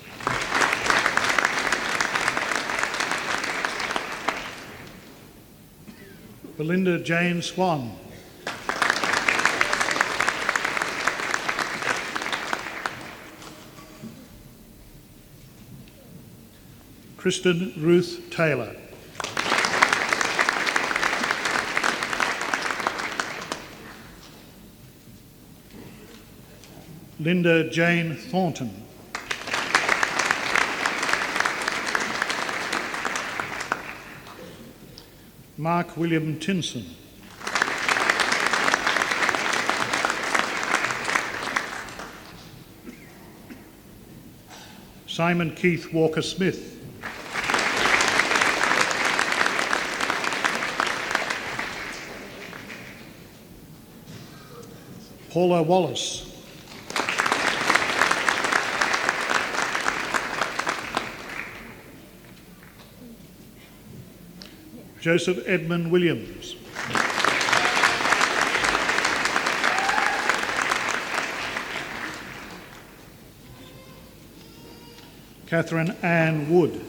Belinda Jane Swan. Kristen Ruth Taylor. Linda Jane Thornton. Mark William Tinson. Simon Keith Walker-Smith. Paula Wallace. Joseph Edmund Williams. Catherine Ann Wood.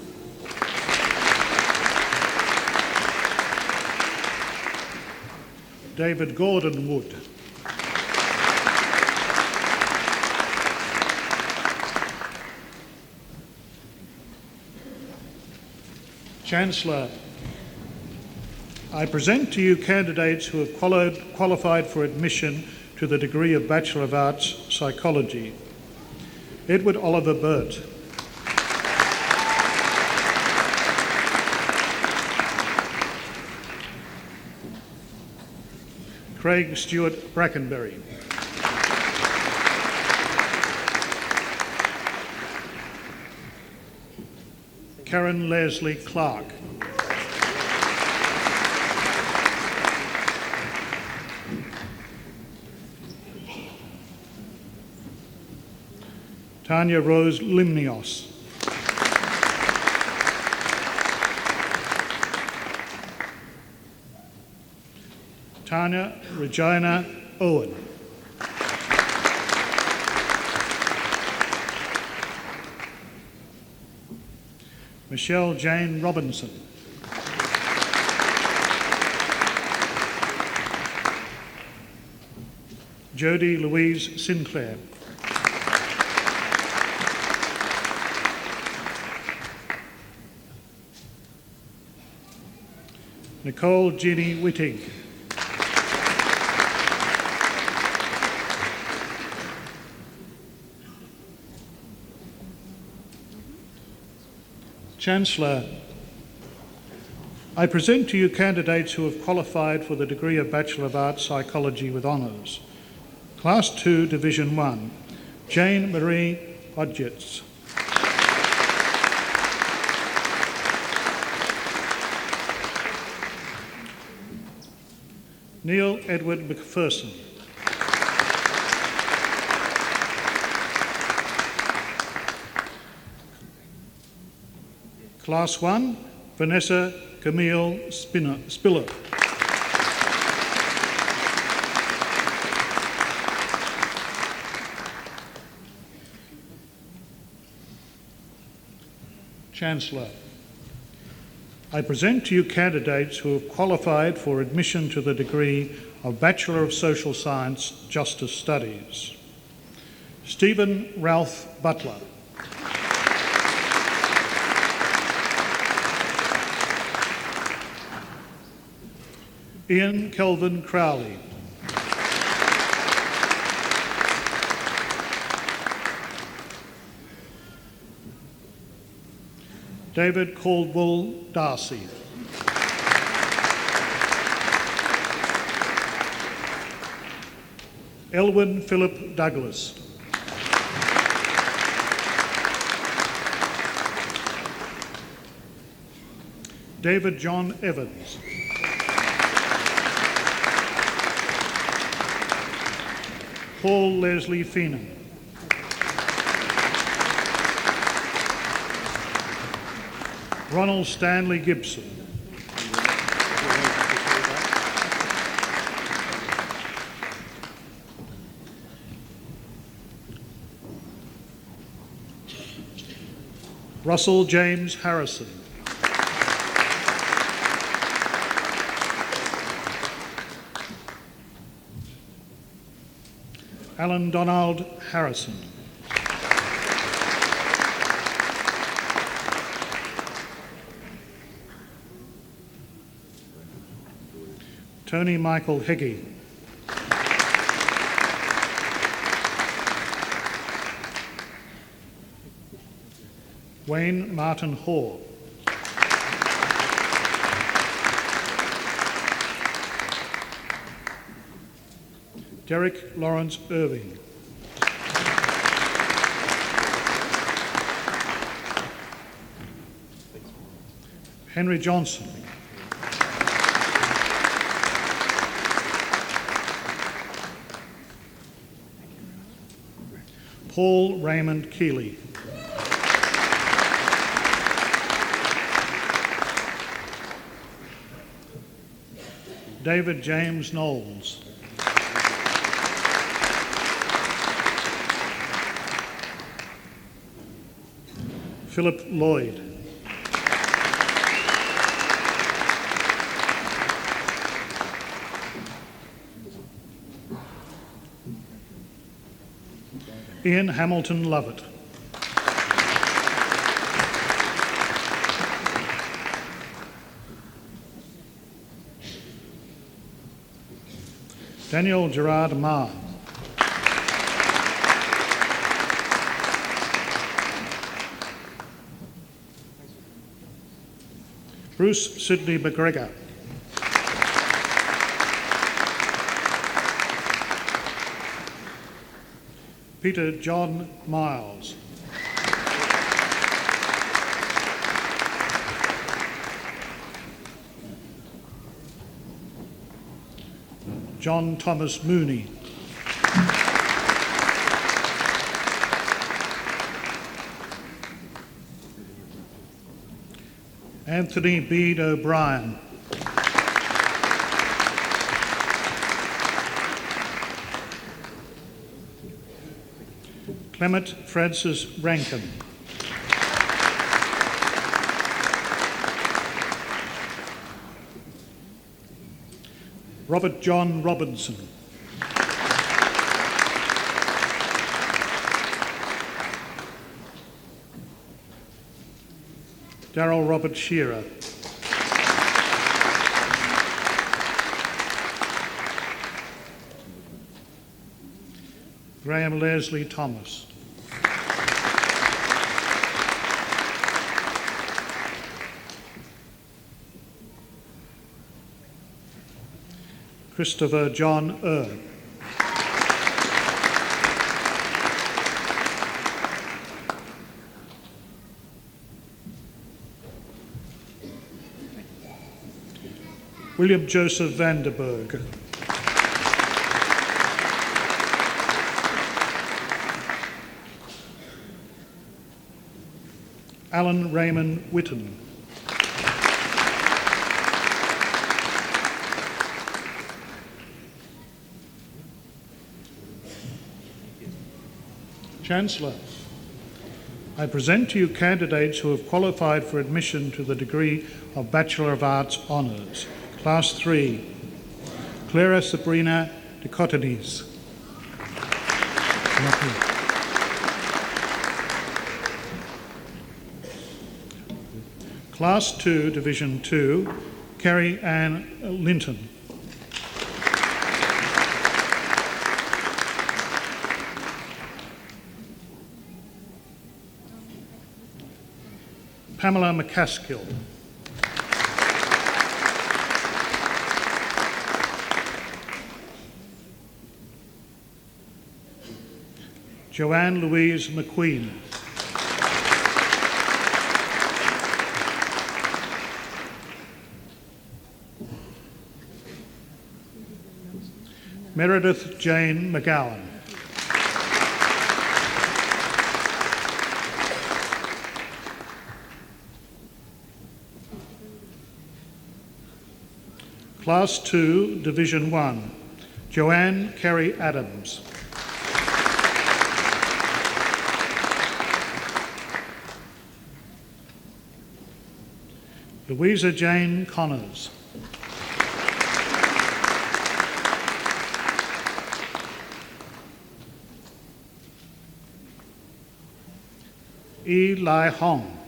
David Gordon Wood. Chancellor, I present to you candidates who have qualified for admission to the degree of Bachelor of Arts, Psychology. Edward Oliver Burt. Craig Stewart Brackenbury. Karen Leslie Clark. Tanya Rose Limnios. Tanya Regina Owen. Michelle Jane Robinson. Jodie Louise Sinclair. Nicole Jeannie Wittig. Chancellor, I present to you candidates who have qualified for the degree of Bachelor of Arts Psychology with honours. Class 2, Division 1, Jane Marie Hodgetts. Neil Edward McPherson. Class 1, Vanessa Camille Spiller. Chancellor, I present to you candidates who have qualified for admission to the degree of Bachelor of Social Science, Justice Studies. Stephen Ralph Butler. Ian Kelvin Crowley. David Caldwell Darcy. Elwyn Philip Douglas. David John Evans. Paul Leslie Feenan. Ronald Stanley Gibson. Russell James Harrison. Alan Donald Harrison. Tony Michael Heggie. Wayne Martin Hoare. Derek Lawrence Irving. Henry Johnson. Paul Raymond Keeley. David James Knowles. Philip Lloyd. Ian Hamilton Lovett. Daniel Gerard Marr. Bruce Sidney McGregor. Peter John Miles. John Thomas Mooney. Anthony Bede O'Brien. Clement Francis Rankin. Robert John Robinson. Darrell Robert Shearer. Graham Leslie Thomas. Christopher John Erb. William Joseph Vanderberg. Alan Raymond Witten. Chancellor, I present to you candidates who have qualified for admission to the degree of Bachelor of Arts Honours, Class 3, Clara Sabrina Dicotones. Class 2, Division 2, Kerry Ann Linton. Pamela McCaskill. Joanne Louise McQueen. Meredith Jane McGowan. Class 2, Division 1, Joanne Kerry Adams. Louisa Jane Connors. E. Lai Hong.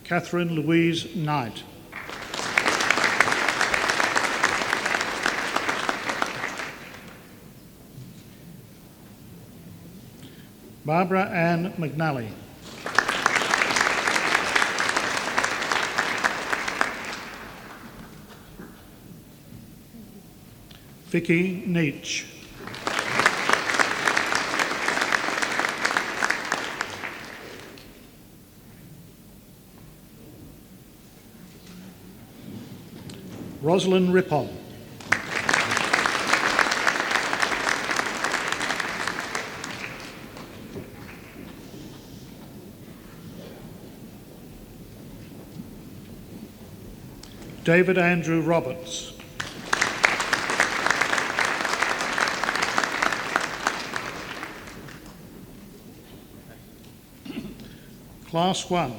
Catherine Louise Knight. Barbara Ann McNally. Vicky Nietzsche. Rosalind Rippon. David Andrew Roberts. Class 1,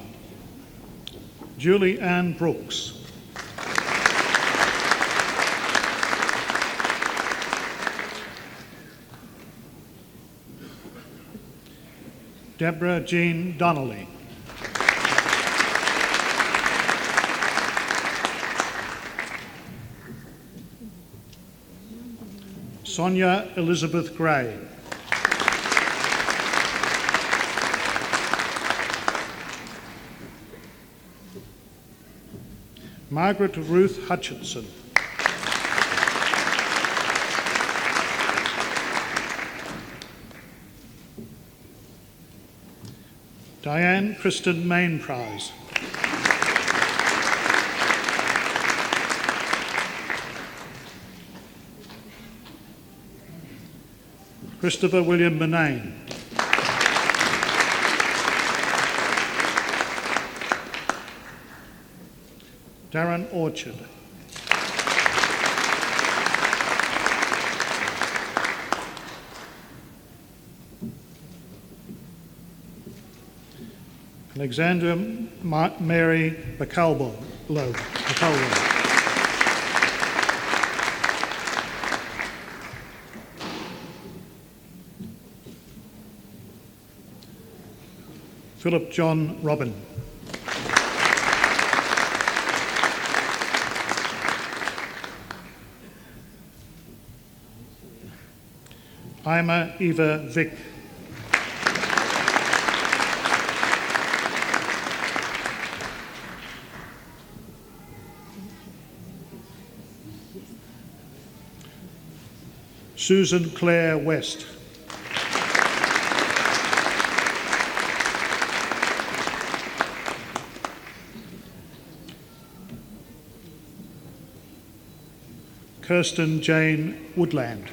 Julie Ann Brooks. Deborah Jean Donnelly. Sonia Elizabeth Gray. Margaret Ruth Hutchinson. Diane Kristen Mainprize. Christopher William Benane. Darren Orchard. Alexandra Mary Bacalbo. Philip John Robin. Ima Eva Vick. Susan Claire West. Kirsten Jane Woodland.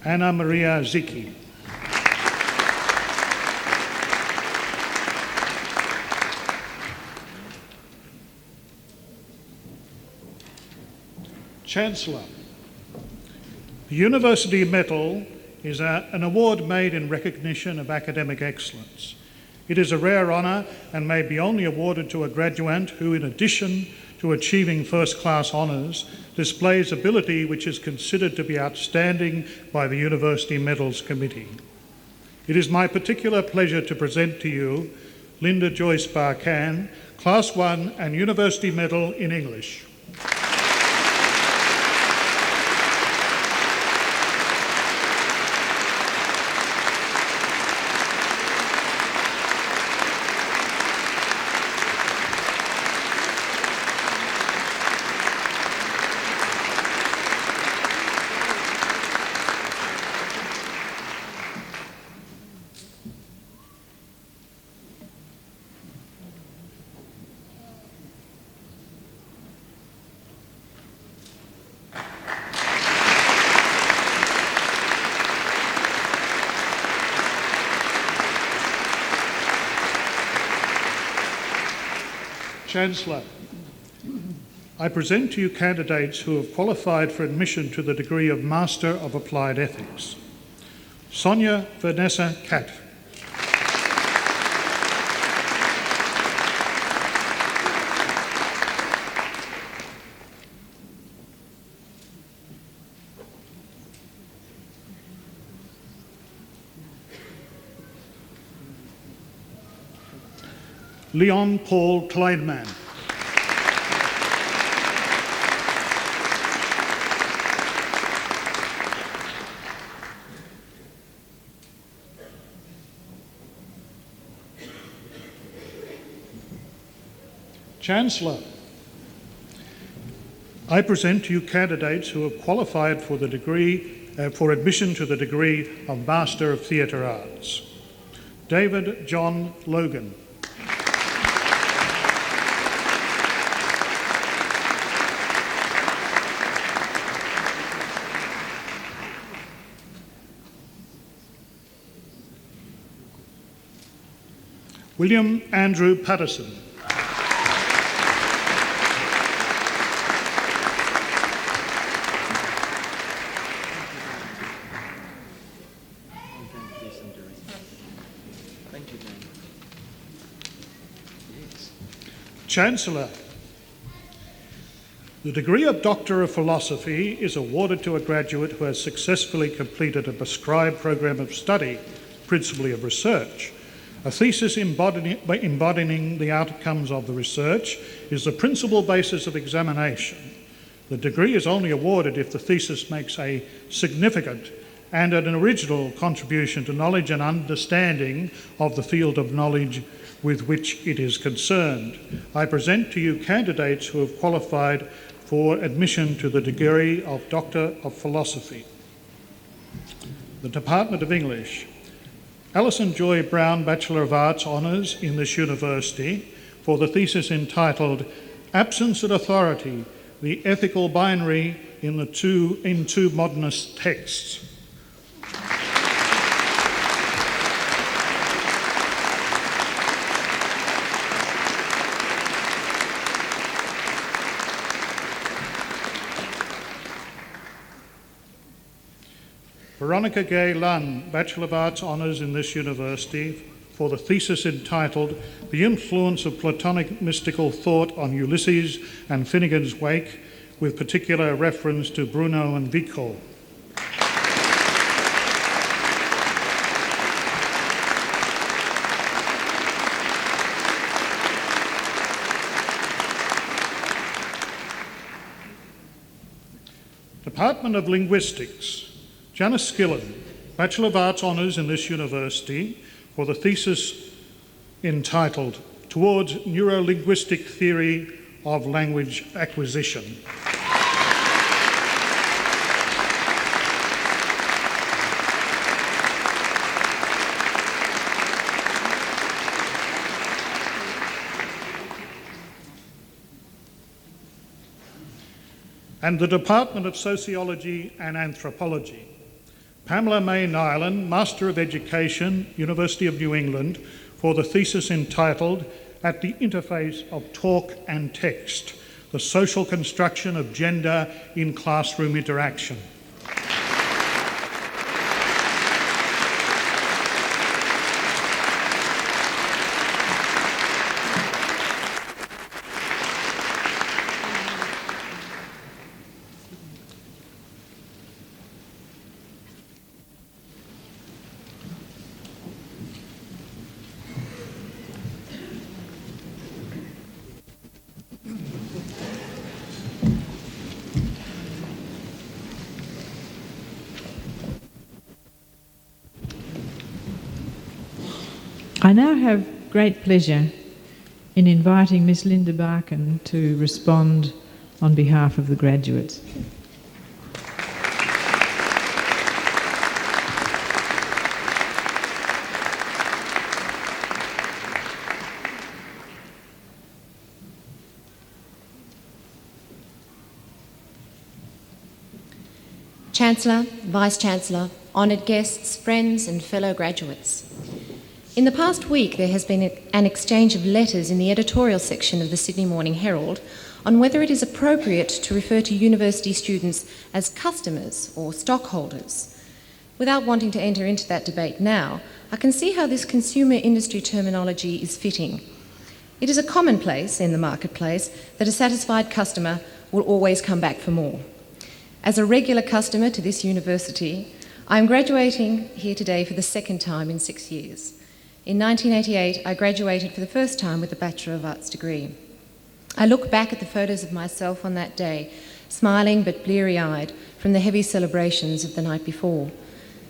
Anna Maria Zicki. Chancellor. The University Medal is an award made in recognition of academic excellence. It is a rare honour and may be only awarded to a graduate who, in addition to achieving first-class honours, displays ability which is considered to be outstanding by the University Medals Committee. It is my particular pleasure to present to you Linda Joyce Barkan, Class 1 and University Medal in English. Chancellor, I present to you candidates who have qualified for admission to the degree of Master of Applied Ethics. Sonia Vanessa Catt. Leon Paul Kleinman. Chancellor, I present to you candidates who have qualified for the degree for admission to the degree of Master of Theatre Arts. David John Logan. William Andrew Patterson. Chancellor, the degree of Doctor of Philosophy is awarded to a graduate who has successfully completed a prescribed program of study, principally of research. A thesis embodying the outcomes of the research is the principal basis of examination. The degree is only awarded if the thesis makes a significant and an original contribution to knowledge and understanding of the field of knowledge with which it is concerned. I present to you candidates who have qualified for admission to the degree of Doctor of Philosophy. The Department of English. Alison Joy Brown, Bachelor of Arts Honours in this university for the thesis entitled Absence of Authority, the Ethical Binary in two Modernist Texts. Veronica Gay Lunn, Bachelor of Arts Honours in this university for the thesis entitled The Influence of Platonic Mystical Thought on Ulysses and Finnegan's Wake, with particular reference to Bruno and Vico. Department of Linguistics. Janice Skillen, Bachelor of Arts Honours in this university for the thesis entitled Towards Neuro-Linguistic Theory of Language Acquisition. And the Department of Sociology and Anthropology. Pamela May Nyland, Master of Education, University of New England, for the thesis entitled At the Interface of Talk and Text, the Social Construction of Gender in Classroom Interaction. I now have great pleasure in inviting Miss Linda Barkin to respond on behalf of the graduates. Chancellor, Vice-Chancellor, honoured guests, friends and fellow graduates. In the past week there has been an exchange of letters in the editorial section of the Sydney Morning Herald on whether it is appropriate to refer to university students as customers or stockholders. Without wanting to enter into that debate now, I can see how this consumer industry terminology is fitting. It is a commonplace in the marketplace that a satisfied customer will always come back for more. As a regular customer to this university, I am graduating here today for the second time in 6 years. In 1988, I graduated for the first time with a Bachelor of Arts degree. I look back at the photos of myself on that day, smiling but bleary-eyed from the heavy celebrations of the night before.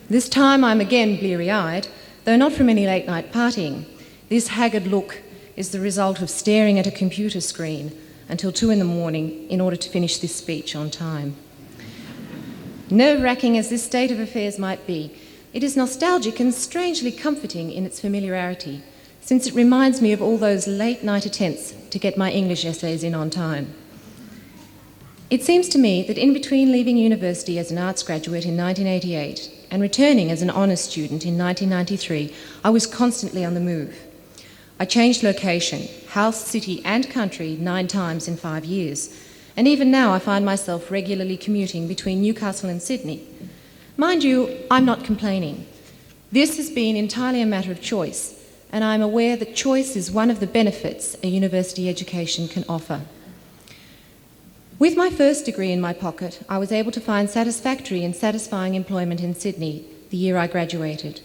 This time I'm again bleary-eyed, though not from any late-night partying. This haggard look is the result of staring at a computer screen until 2 a.m. in order to finish this speech on time. Nerve-wracking as this state of affairs might be, it is nostalgic and strangely comforting in its familiarity, since it reminds me of all those late-night attempts to get my English essays in on time. It seems to me that in between leaving university as an arts graduate in 1988 and returning as an honours student in 1993, I was constantly on the move. I changed location, house, city and country 9 times in 5 years. And even now I find myself regularly commuting between Newcastle and Sydney. Mind you, I'm not complaining. This has been entirely a matter of choice, and I'm aware that choice is one of the benefits a university education can offer. With my first degree in my pocket, I was able to find satisfactory and satisfying employment in Sydney the year I graduated.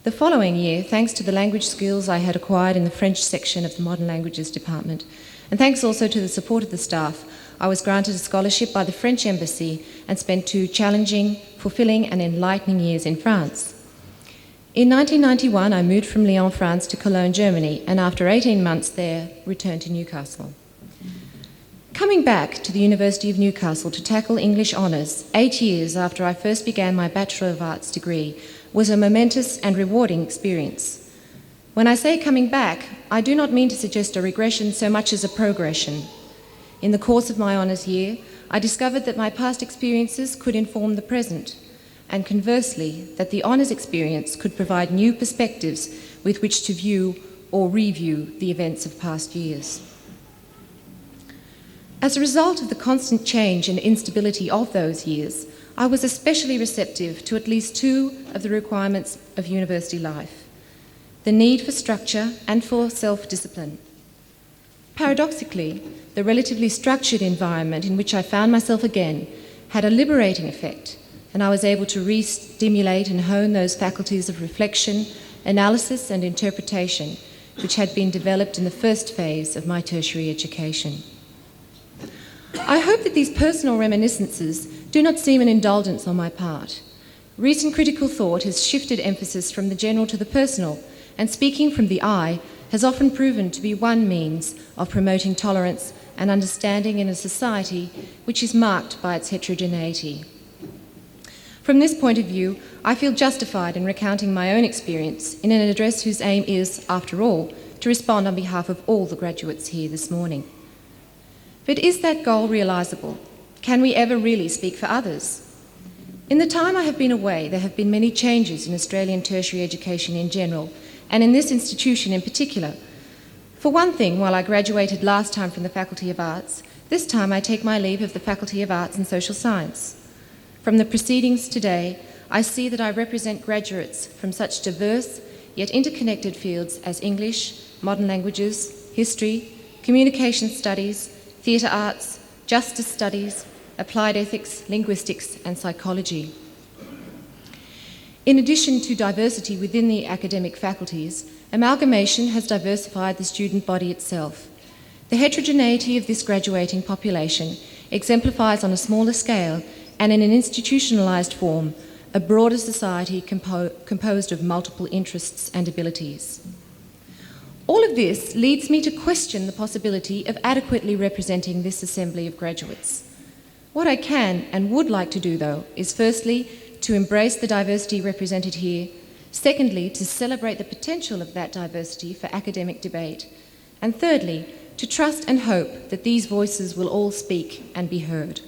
The following year, thanks to the language skills I had acquired in the French section of the Modern Languages Department, and thanks also to the support of the staff, I was granted a scholarship by the French Embassy and spent 2 challenging, fulfilling and enlightening years in France. In 1991, I moved from Lyon, France to Cologne, Germany, and after 18 months there, returned to Newcastle. Coming back to the University of Newcastle to tackle English honours 8 years after I first began my Bachelor of Arts degree was a momentous and rewarding experience. When I say coming back, I do not mean to suggest a regression so much as a progression. In the course of my honours year, I discovered that my past experiences could inform the present, and conversely, that the honours experience could provide new perspectives with which to view or review the events of past years. As a result of the constant change and instability of those years, I was especially receptive to at least 2 of the requirements of university life: the need for structure and for self-discipline. Paradoxically, the relatively structured environment in which I found myself again had a liberating effect, and I was able to re-stimulate and hone those faculties of reflection, analysis and interpretation which had been developed in the first phase of my tertiary education. I hope that these personal reminiscences do not seem an indulgence on my part. Recent critical thought has shifted emphasis from the general to the personal, and speaking from the I has often proven to be one means of promoting tolerance and understanding in a society which is marked by its heterogeneity. From this point of view, I feel justified in recounting my own experience in an address whose aim is, after all, to respond on behalf of all the graduates here this morning. But is that goal realisable? Can we ever really speak for others? In the time I have been away, there have been many changes in Australian tertiary education in general, and in this institution in particular. For one thing, while I graduated last time from the Faculty of Arts, this time I take my leave of the Faculty of Arts and Social Science. From the proceedings today, I see that I represent graduates from such diverse yet interconnected fields as English, modern languages, history, communication studies, theatre arts, justice studies, applied ethics, linguistics and psychology. In addition to diversity within the academic faculties, amalgamation has diversified the student body itself. The heterogeneity of this graduating population exemplifies on a smaller scale and in an institutionalised form a broader society composed of multiple interests and abilities. All of this leads me to question the possibility of adequately representing this assembly of graduates. What I can and would like to do, though, is firstly to embrace the diversity represented here, secondly to celebrate the potential of that diversity for academic debate, and thirdly to trust and hope that these voices will all speak and be heard.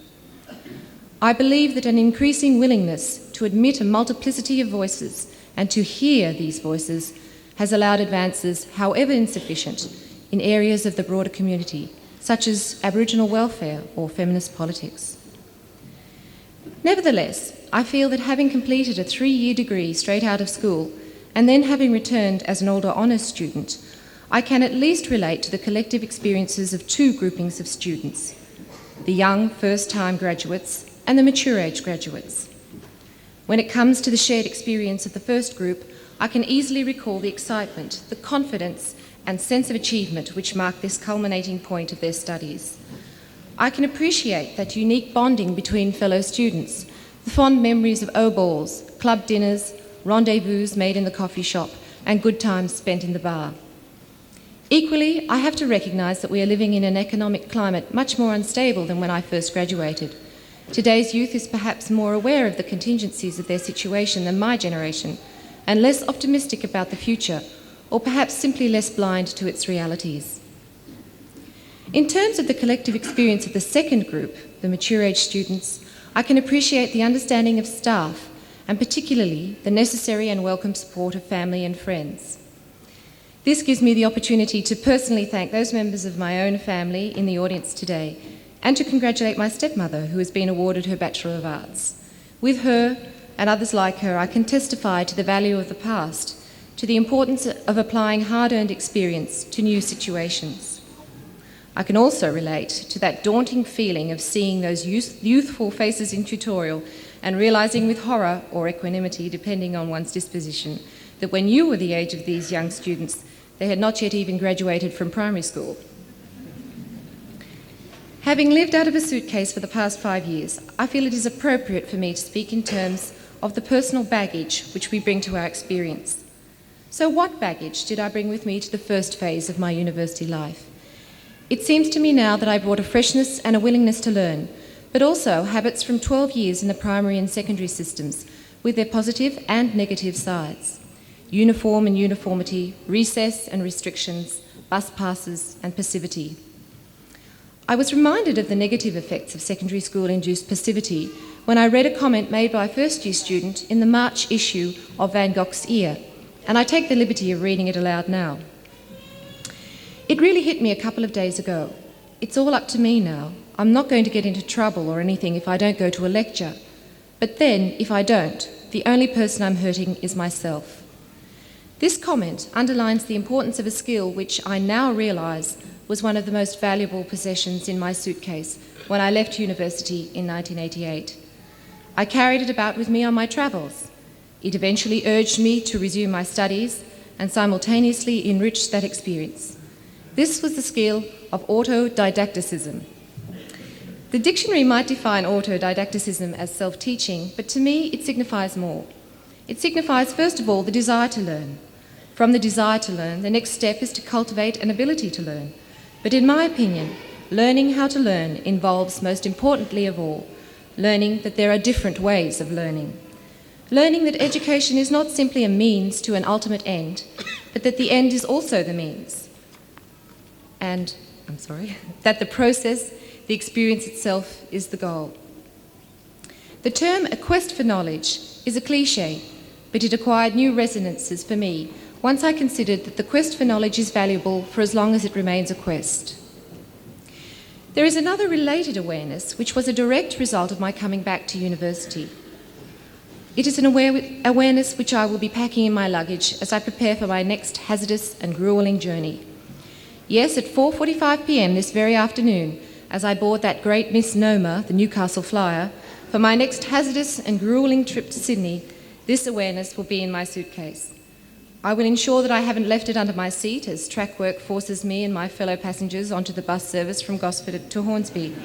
I believe that an increasing willingness to admit a multiplicity of voices and to hear these voices has allowed advances, however insufficient, in areas of the broader community, such as Aboriginal welfare or feminist politics. Nevertheless, I feel that having completed a 3-year degree straight out of school and then having returned as an older honours student, I can at least relate to the collective experiences of 2 groupings of students, the young first-time graduates and the mature-age graduates. When it comes to the shared experience of the first group, I can easily recall the excitement, the confidence and sense of achievement which marked this culminating point of their studies. I can appreciate that unique bonding between fellow students, the fond memories of O-balls, club dinners, rendezvous made in the coffee shop, and good times spent in the bar. Equally, I have to recognise that we are living in an economic climate much more unstable than when I first graduated. Today's youth is perhaps more aware of the contingencies of their situation than my generation, and less optimistic about the future, or perhaps simply less blind to its realities. In terms of the collective experience of the second group, the mature-age students, I can appreciate the understanding of staff, and particularly the necessary and welcome support of family and friends. This gives me the opportunity to personally thank those members of my own family in the audience today, and to congratulate my stepmother, who has been awarded her Bachelor of Arts. With her, and others like her, I can testify to the value of the past, to the importance of applying hard-earned experience to new situations. I can also relate to that daunting feeling of seeing those youthful faces in tutorial and realising with horror or equanimity, depending on one's disposition, that when you were the age of these young students, they had not yet even graduated from primary school. Having lived out of a suitcase for the past 5 years, I feel it is appropriate for me to speak in terms of the personal baggage which we bring to our experience. So what baggage did I bring with me to the first phase of my university life? It seems to me now that I brought a freshness and a willingness to learn, but also habits from 12 years in the primary and secondary systems, with their positive and negative sides. Uniform and uniformity, recess and restrictions, bus passes and passivity. I was reminded of the negative effects of secondary school-induced passivity when I read a comment made by a first-year student in the March issue of Van Gogh's Ear, and I take the liberty of reading it aloud now. It really hit me a couple of days ago. It's all up to me now. I'm not going to get into trouble or anything if I don't go to a lecture. But then, if I don't, the only person I'm hurting is myself. This comment underlines the importance of a skill which I now realise was one of the most valuable possessions in my suitcase when I left university in 1988. I carried it about with me on my travels. It eventually urged me to resume my studies and simultaneously enriched that experience. This was the skill of autodidacticism. The dictionary might define autodidacticism as self-teaching, but to me it signifies more. It signifies, first of all, the desire to learn. From the desire to learn, the next step is to cultivate an ability to learn. But in my opinion, learning how to learn involves, most importantly of all, learning that there are different ways of learning. Learning that education is not simply a means to an ultimate end, but that the end is also the means. And, that the process, the experience itself, is the goal. The term "a quest for knowledge" is a cliche, but it acquired new resonances for me once I considered that the quest for knowledge is valuable for as long as it remains a quest. There is another related awareness which was a direct result of my coming back to university. It is an awareness which I will be packing in my luggage as I prepare for my next hazardous and gruelling journey. Yes, at 4:45 p.m. this very afternoon, as I board that great misnomer, the Newcastle flyer, for my next hazardous and gruelling trip to Sydney, this awareness will be in my suitcase. I will ensure that I haven't left it under my seat as track work forces me and my fellow passengers onto the bus service from Gosford to Hornsby.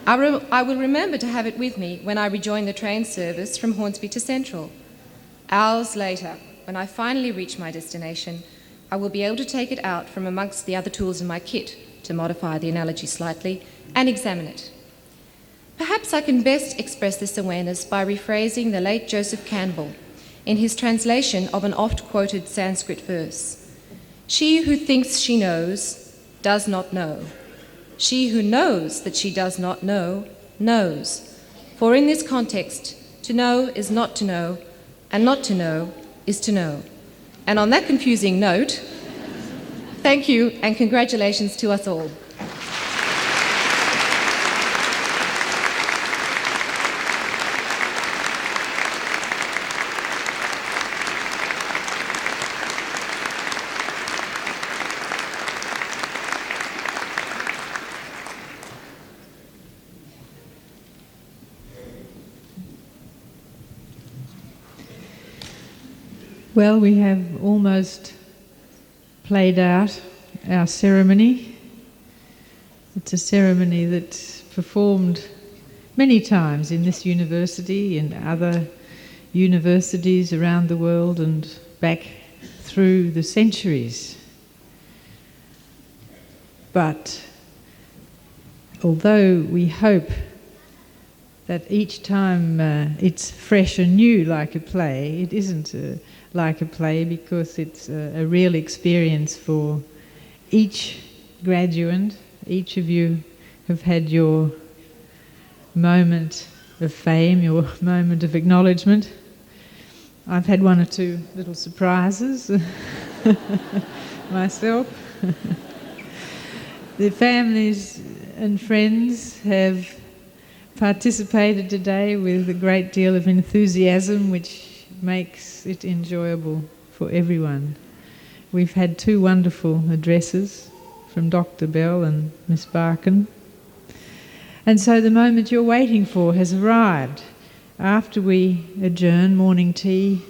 I will remember to have it with me when I rejoin the train service from Hornsby to Central. Hours later, when I finally reach my destination, I will be able to take it out from amongst the other tools in my kit, to modify the analogy slightly, and examine it. Perhaps I can best express this awareness by rephrasing the late Joseph Campbell in his translation of an oft-quoted Sanskrit verse. She who thinks she knows does not know. She who knows that she does not know, knows. For in this context, to know is not to know, and not to know is to know. And on that confusing note, thank you and congratulations to us all. Well, we have almost played out our ceremony. It's a ceremony that's performed many times in this university and other universities around the world and back through the centuries. But although we hope that each time it's fresh and new like a play, it isn't like a play, because it's a real experience for each graduate. Each of you have had your moment of fame, your moment of acknowledgement. I've had one or two little surprises myself. The families and friends have participated today with a great deal of enthusiasm, which makes it enjoyable for everyone. We've had two wonderful addresses from Dr. Bell and Miss Barkin. And so the moment you're waiting for has arrived. After we adjourn, morning tea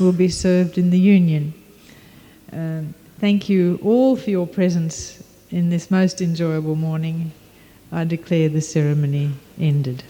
will be served in the Union. Thank you all for your presence in this most enjoyable morning. I declare the ceremony ended.